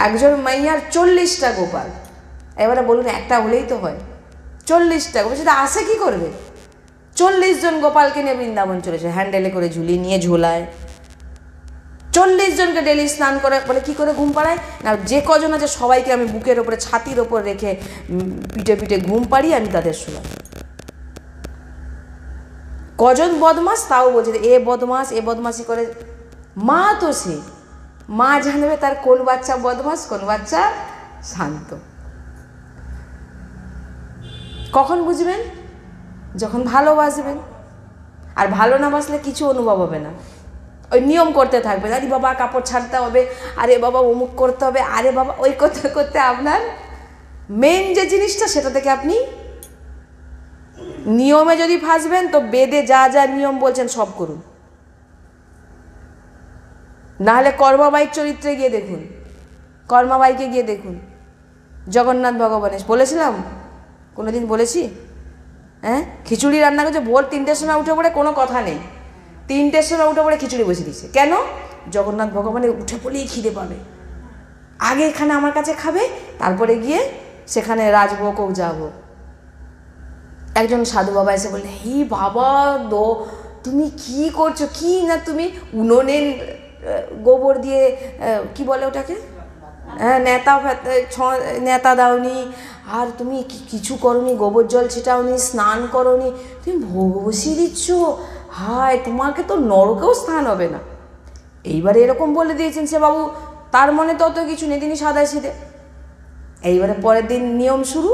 একজন মাইয়ার 40টা গোপাল। এবারে বলুন একটা হলেই তো হয়, 40টা গোপাল সেটা আসে কি করবে? 40 জন গোপালকে নিয়ে বৃন্দাবন চলেছে, হ্যান্ডেলে করে ঝুলিয়ে নিয়ে ঝোলায়। 40 জনকে ডেলি স্নান করে, বলে কি করে ঘুম পাড়ায় না, যে কজন আছে সবাইকে আমি বুকের ওপরে, ছাতির ওপর রেখে পিঠে পিঠে ঘুম পাড়িয়ে আমি তাদের শোনাই। কজন বদমাস তাও বলছে, এ বদমাস, এ বদমাসি করে। মা তো সে, মা জানবে তার কোন বাচ্চা বদমাস, কোন বাচ্চা শান্ত। কখন বুঝবেন? যখন ভালোবাসবেন। আর ভালো না বাসলে কিছু অনুভব হবে না, ওই নিয়ম করতে থাকবেন। আরে বাবা কাপড় ছাড়তে হবে, আরে বাবা অমুক করতে হবে, আরে বাবা ওই করতে করতে আপনার মেন যে জিনিসটা, সেটা থেকে আপনি নিয়মে যদি ফাঁসবেন, তো বেদে যা যা নিয়ম বলছেন সব করুন। নাহলে কর্মাবাইক চরিত্রে গিয়ে দেখুন, কর্মাবাইকে গিয়ে দেখুন, জগন্নাথ ভগবানের বলেছিলাম, কোনোদিন বলেছি? হ্যাঁ, খিচুড়ি রান্না করছে, ভোর 3টের সময় উঠে পড়ে, কোনো কথা নেই, 3টের সময় উঠে পড়ে খিচুড়ি বসে দিচ্ছে। কেন? জগন্নাথ ভগবানের উঠে পড়লেই খিদে পাবে, আগে এখানে আমার কাছে খাবে, তারপরে গিয়ে সেখানে রাজভোগ যাবো। একজন সাধু বাবা এসে বললেন, হি বাবা তুমি কি করছো? কি না তুমি উনুনে গোবর দিয়ে কি বলে ওটাকে, হ্যাঁ নেতা দাওনি, আর তুমি কিছু করনি, গোবর জল ছিটাওনি, স্নান করনি, তুমি ভোগ বসিয়ে দিচ্ছ, হায় তোমাকে তো নরকেও স্থান হবে না। এইবারে এরকম বলে দিয়েছেন সে বাবু, তার মনে তো অত কিছু নেই, তিনি সাদাসিধে। এইবারে পরের দিন নিয়ম শুরু।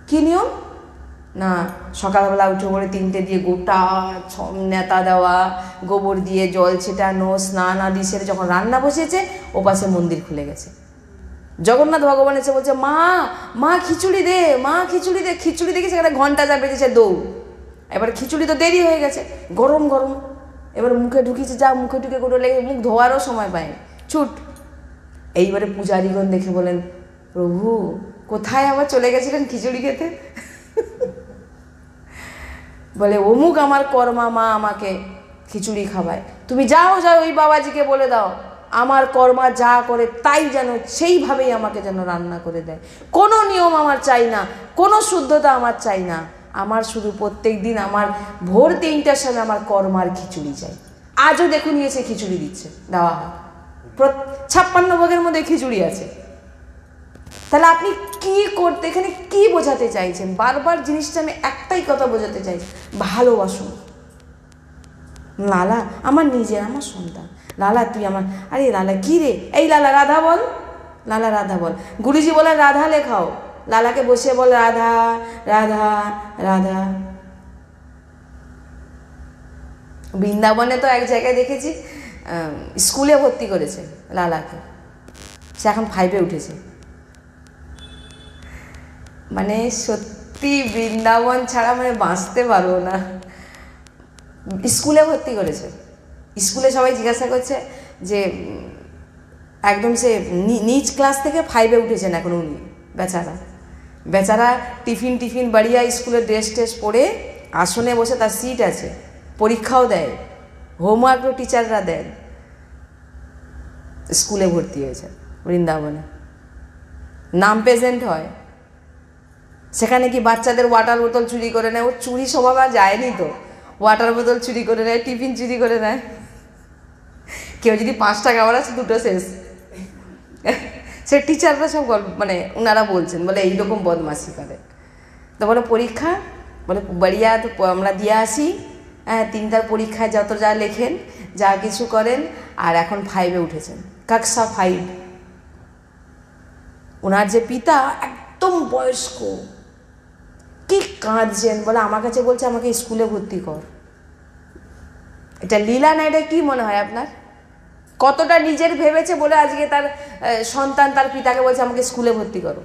কি নিয়ম না, সকালবেলা উঠে পড়ে 3টে দিয়ে গোটা নেতা দেওয়া, গোবর দিয়ে জল ছেটানো, স্নান আদি সেরে যখন রান্না বসিয়েছে, ওপাশে মন্দির খুলে গেছে। জগন্নাথ ভগবান এসে বলছে, মা মা খিচুড়ি দে, মা খিচুড়ি দে। খিচুড়ি দেখি সেখানে ঘন্টা যা বেজেছে দৌড়। এবার খিচুড়ি তো দেরি হয়ে গেছে, গরম গরম, এবার মুখে ঢুকিয়েছে, যা মুখে ঢুকে করে লেগে মুখ ধোয়ারও সময় পায় ছুট। এইবারে পূজারীগণ দেখে বলেন, প্রভু কোথায় আবার চলে গেছিলেন খিচুড়ি খেতে? বলে, অমুক আমার কর্মা মা আমাকে খিচুড়ি খাওয়ায়, তুমি যাও ওই বাবাজিকে বলে দাও আমার কর্মা যা করে তাই যেন সেইভাবেই আমাকে যেন রান্না করে দেয়। কোনো নিয়ম আমার চাই না, কোনো শুদ্ধতা আমার চাই না, আমার শুধু প্রত্যেক দিন আমার ভোর 3টার সময় আমার কর্মার খিচুড়ি চাই। আজও দেখুন এসে খিচুড়ি দিচ্ছে, দেওয়া হয়, 56 ভোগের মধ্যে খিচুড়ি আছে। তাহলে আপনি কি করতে, এখানে কি বোঝাতে চাইছেন? বারবার জিনিসটা আমি একটাই কথা বোঝাতে চাইছি, ভালোবাসুন। লালা আমার নিজের, আমার সন্তান, লালা তুই আমার, আরে লালা কি রে, এই লালা রাধা বল, লালা রাধা বল। গুরুজি বলে রাধা লেখাও, লালাকে বসে বল রাধা রাধা রাধা। বৃন্দাবনে তো এক জায়গায় দেখেছি স্কুলে ভর্তি করেছে লালাকে, সে এখন 5-এ উঠেছে। মানে সত্যি বৃন্দাবন ছাড়া মানে বাঁচতে পারবো না। স্কুলে ভর্তি করেছে, স্কুলে সবাই জিজ্ঞাসা করছে যে একদম সে নিচ ক্লাস থেকে 5-এ উঠেছেন এখন উনি। বেচারা টিফিন বাড়িয়া স্কুলের ড্রেস পরে আসনে বসে, তার সিট আছে, পরীক্ষাও দেয়, হোমওয়ার্কও টিচাররা দেন, স্কুলে ভর্তি হয়েছে বৃন্দাবনে। নাম প্রেজেন্ট হয়, সেখানে কি বাচ্চাদের ওয়াটার বোতল চুরি করে নেয়, ও চুরি স্বভাব আর যায়নি তো, ওয়াটার বোতল চুরি করে নেয়, টিফিন চুরি করে নেয়, কেউ যদি 5 টাকা আছে 2টো শেষ। সে টিচাররা সব গল্প মানে ওনারা বলছেন, বলে এইরকম বদমাশি করে। তো বলে পরীক্ষা, বলে বাড়িয়া তো আমরা দিয়ে আসি, হ্যাঁ 3টার পরীক্ষায় যত যা লেখেন যা কিছু করেন, আর এখন 5-এ উঠেছেন, কক্ষা 5। ওনার যে পিতা একদম বয়স্ক, কি কাঁদছেন, বলে আমার কাছে বলছে আমাকে স্কুলে ভর্তি কর। এটা লীলা না, এটা কি মনে হয় আপনার? কতটা নিজের ভেবেছে বলে আজকে তার সন্তান তার পিতাকে বলছে আমাকে স্কুলে ভর্তি করো।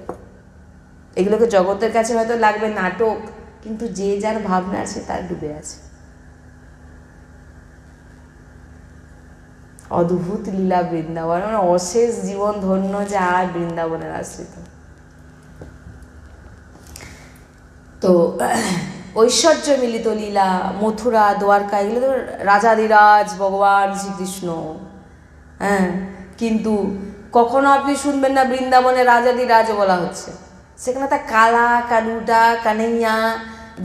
এগুলোকে জগতের কাছে হয়তো লাগবে নাটক, কিন্তু যে যার ভাবনা আছে তার ডুবে আছে। অদ্ভুত লীলা বৃন্দাবন, মানে অশেষ জীবন ধন্য যে আর বৃন্দাবনের আশ্রিত। তো ঐশ্বর্য মিলিত লীলা, মথুরা দ্বারকা, এগুলো তো রাজাধিরাজ ভগবান শ্রীকৃষ্ণ। হ্যাঁ, কিন্তু কখনো আপনি শুনবেন না বৃন্দাবনে রাজাধিরাজ বলা হচ্ছে। সেখানে তার কালা কালুটা কানাইয়া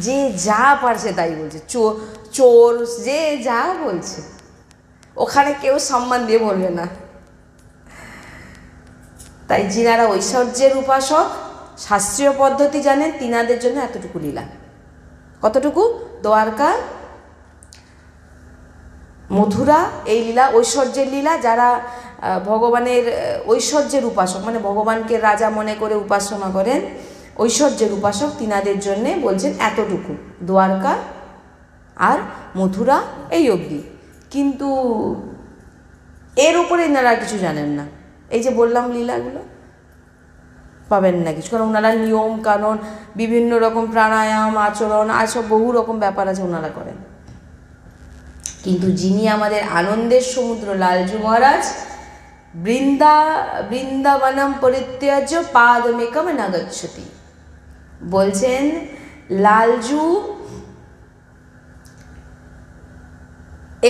যে যা পারছে তাই বলছে, চোর যে যা বলছে, ওখানে কেউ সম্মান দিয়ে বলবে না। তাই যিনারা ঐশ্বর্যের উপাসক, শাস্ত্রীয় পদ্ধতি জানেন, তিনাদের জন্য এতটুকু লীলা। কতটুকু? দ্বারকা মথুরা এই লীলা ঐশ্বর্যের লীলা। যারা ভগবানের ঐশ্বর্যের উপাসক, মানে ভগবানকে রাজা মনে করে উপাসনা করেন, ঐশ্বর্যের উপাসক, তিনাদের জন্যে বলছেন এতটুকু, দ্বারকা আর মথুরা এই অবধি। কিন্তু এর উপরে এনারা কিছু জানেন না। এই যে বললাম লীলাগুলো পাবেন না কিছু, কারণ ওনারা নিয়ম কানুন, বিভিন্ন রকম প্রাণায়াম, আচরণ, আর সব বহু রকম ব্যাপার আছে ওনারা করেন। কিন্তু যিনি আমাদের আনন্দের সমুদ্র লালজু মহারাজ, বৃন্দাবনম পরিত্যাজ্য পাদমেকম ন গচ্ছতি, বলছেন লালজু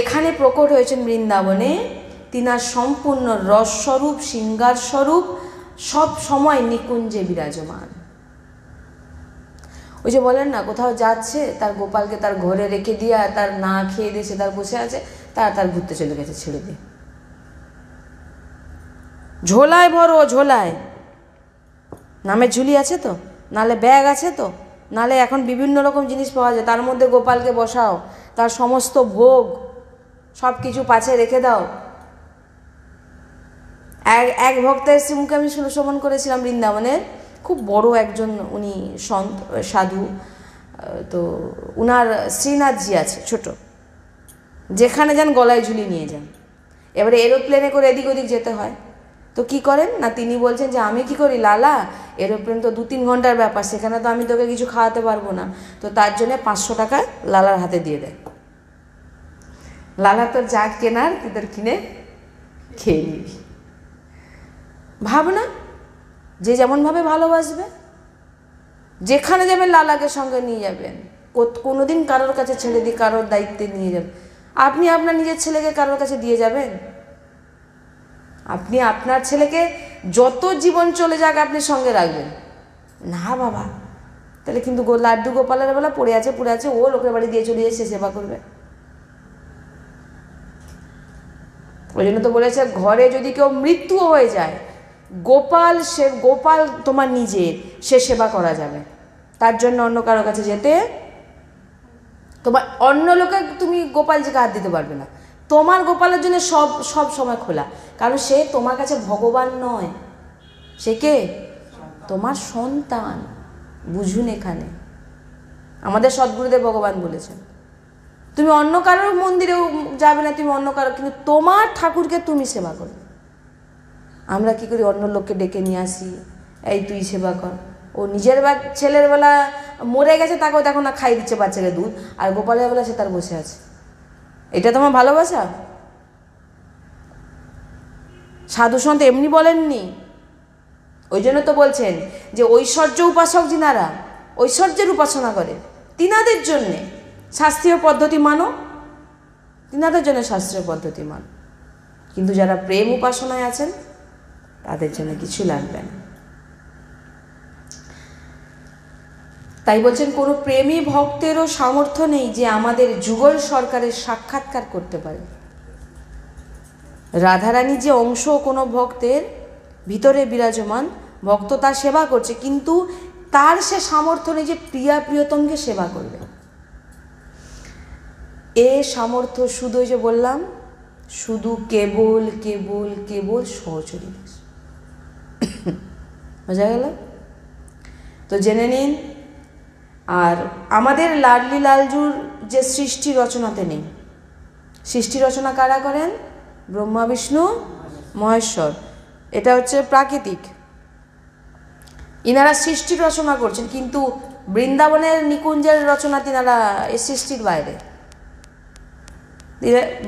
এখানে প্রকট হয়েছেন বৃন্দাবনে, তিনার সম্পূর্ণ রসস্বরূপ, শৃঙ্গার স্বরূপ সব সময় নিকুঞ্জে বিরাজমান। ওই যে বলেন না, কোথাও যাচ্ছে তার গোপালকে তার ঘরে রেখে দিয়ে, তার না খেয়ে দিয়ে সে তার বসে আছে, তার ঘুরতে চলে গেছে ছেড়ে দিয়ে। ঝোলায় ভরো, ঝোলায় নামের ঝুলি আছে তো, নালে ব্যাগ আছে তো, নালে এখন বিভিন্ন রকম জিনিস পাওয়া যায়, তার মধ্যে গোপালকে বসাও, তার সমস্ত ভোগ সব কিছু পাছে রেখে দাও। এক ভক্তের মুখে আমি শ্রবণ করেছিলাম বৃন্দাবনের, খুব বড় একজন উনি সন্ত সাধু, তো উনার শ্রীনাথজি আছে ছোট, যেখানে যান গলায় ঝুলি নিয়ে যান। এবারে এরোপ্লেনে করে এদিক ওদিক যেতে হয়, তো কি করেন না, তিনি বলছেন যে আমি কি করি লালা, এরোপ্লেন তো 2-3 ঘন্টার ব্যাপার, সেখানে তো আমি তোকে কিছু খাওয়াতে পারবো না, তো তার জন্য 500 টাকা লালার হাতে দিয়ে দেয়। লালা তোর যা কেনার তুই তোর কিনে খেয়ে নিবি। ভাবনা, যে যেমনভাবে ভালোবাসবে, যেখানে যাবেন লালাকে সঙ্গে নিয়ে যাবেন, কোনোদিন কারোর কাছে ছেড়ে দিয়ে কারোর দায়িত্বে নিয়ে যাবেন। আপনি আপনার নিজের ছেলেকে কারোর কাছে দিয়ে যাবেন? আপনি আপনার ছেলেকে যত জীবন চলে যাক আপনি সঙ্গে রাখবেন না বাবা, তাহলে কিন্তু লাড্ডু গোপালের বেলা পড়ে আছে, ও লোকের বাড়ি দিয়ে চলে এসে সেবা করবে। ওই জন্য তো বলেছে, ঘরে যদি কেউ মৃত্যুও হয়ে যায়, গোপাল তোমার নিজের, সে সেবা করা যাবে, তার জন্য অন্য কারোর কাছে যেতে, তোমার অন্য লোকে তুমি গোপালজিকে হাত দিতে পারবে না। তোমার গোপালের জন্য সব সময় খোলা, কারণ সে তোমার কাছে ভগবান নয়, সে কে? তোমার সন্তান। বুঝুন, এখানে আমাদের সদ্গুরুদেব ভগবান বলেছেন তুমি অন্য কারোর মন্দিরেও যাবে না, তুমি অন্য কারো, কিন্তু তোমার ঠাকুরকে তুমি সেবা করবে। আমরা কি করি, অন্য লোককে ডেকে নিয়ে আসি, এই তুই সেবা কর। ও নিজের ছেলের বেলা মরে গেছে, তাকেও দেখো না খাই দিচ্ছে বাচ্চাকে দুধ, আর গোপালের বেলা সে তার বসে আছে। এটা তোমার ভালোবাসা? সাধু সন্ত এমনি বলেননি, ওই জন্য তো বলছেন যে ঐশ্বর্য উপাসক যিনারা ঐশ্বর্যের উপাসনা করে, তিনাদের জন্যে শাস্ত্রীয় পদ্ধতি মানো, তিনাদের জন্য শাস্ত্রীয় পদ্ধতি মানো, কিন্তু যারা প্রেম উপাসনায় আছেন তাদের জন্য কিছু লাগবে না। তাই বলছেন, কোনো প্রেমী ভক্তেরও সামর্থ্য নেই যে আমাদের যুগল সরকারের সাক্ষাৎকার করতে পারে। রাধারানী যে অংশ কোনো ভক্তের ভিতরে বিরাজমান, ভক্ত তার সেবা করছে, কিন্তু তার সে সামর্থ্য নেই যে প্রিয়তমকে সেবা করবে। এ সামর্থ্য শুধু, ওই যে বললাম, শুধু কেবল কেবল কেবল সহচরী দাস। বোঝা গেল তো? জেনে নিন। আর আমাদের লাডলি লালজুর যে সৃষ্টি রচনাতে নেই, সৃষ্টি রচনা কারা করেন? ব্রহ্মা বিষ্ণু মহেশ্বর। এটা হচ্ছে প্রাকৃতিক, ইনারা সৃষ্টির রচনা করছেন, কিন্তু বৃন্দাবনের নিকুঞ্জের রচনা তিনারা এই সৃষ্টির বাইরে।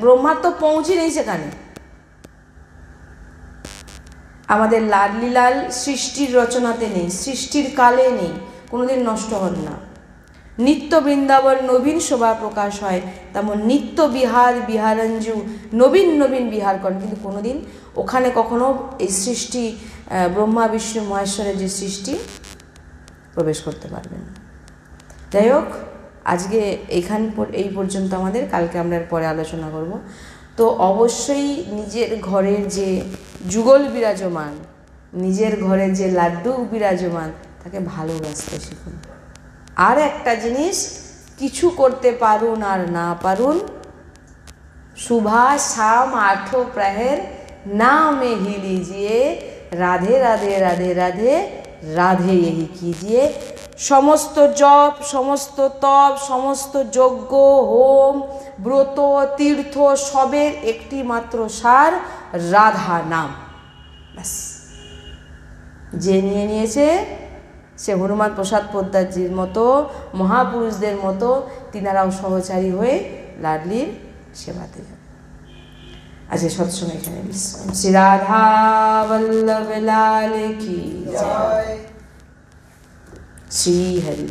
ব্রহ্মার তো পৌঁছি নেই সেখানে। আমাদের লাডলি লাল সৃষ্টির রচনাতে নেই, সৃষ্টির কালে নেই, কোনোদিন নষ্ট হন না। নিত্য বৃন্দাবন নবীন শোভা প্রকাশ হয়, তেমন নিত্য বিহারঞ্জু নবীন নবীন বিহার করেন, কিন্তু কোনোদিন ওখানে কখনো এই সৃষ্টি ব্রহ্মা বিষ্ণু মহেশ্বরের যে সৃষ্টি প্রবেশ করতে পারবেন না। যাই হোক, আজকে এই পর্যন্ত আমাদের, কালকে আমরা পরে আলোচনা করব। তো অবশ্যই নিজের ঘরের যে যুগল বিরাজমান, নিজের ঘরের যে লাড্ডু বিরাজমান, তাকে ভালোবাসতে শিখুন। আর একটা জিনিস, কিছু করতে পারুন আর না পারুন, सुबह शाम 8 प्रहर नाम ही लीजिए, राधे राधे राधे राधे राधे यही कीजिए। समस्त जप, समस्त तप, समस्त यज्ञ होम व्रत तीर्थ सबेर एकटी मात्र सार राधा नाम। बस जे निये नियेछे से हनुमान प्रसाद पोद्दारजीर मतो महापुरुषदेर मतो तिनाराও सहचारी हये लाडलिर सेवाते जाबे। आज सत्संग एखाने विश्राम। श्री राधा वल्लभ लाल की जय। श्री हरि।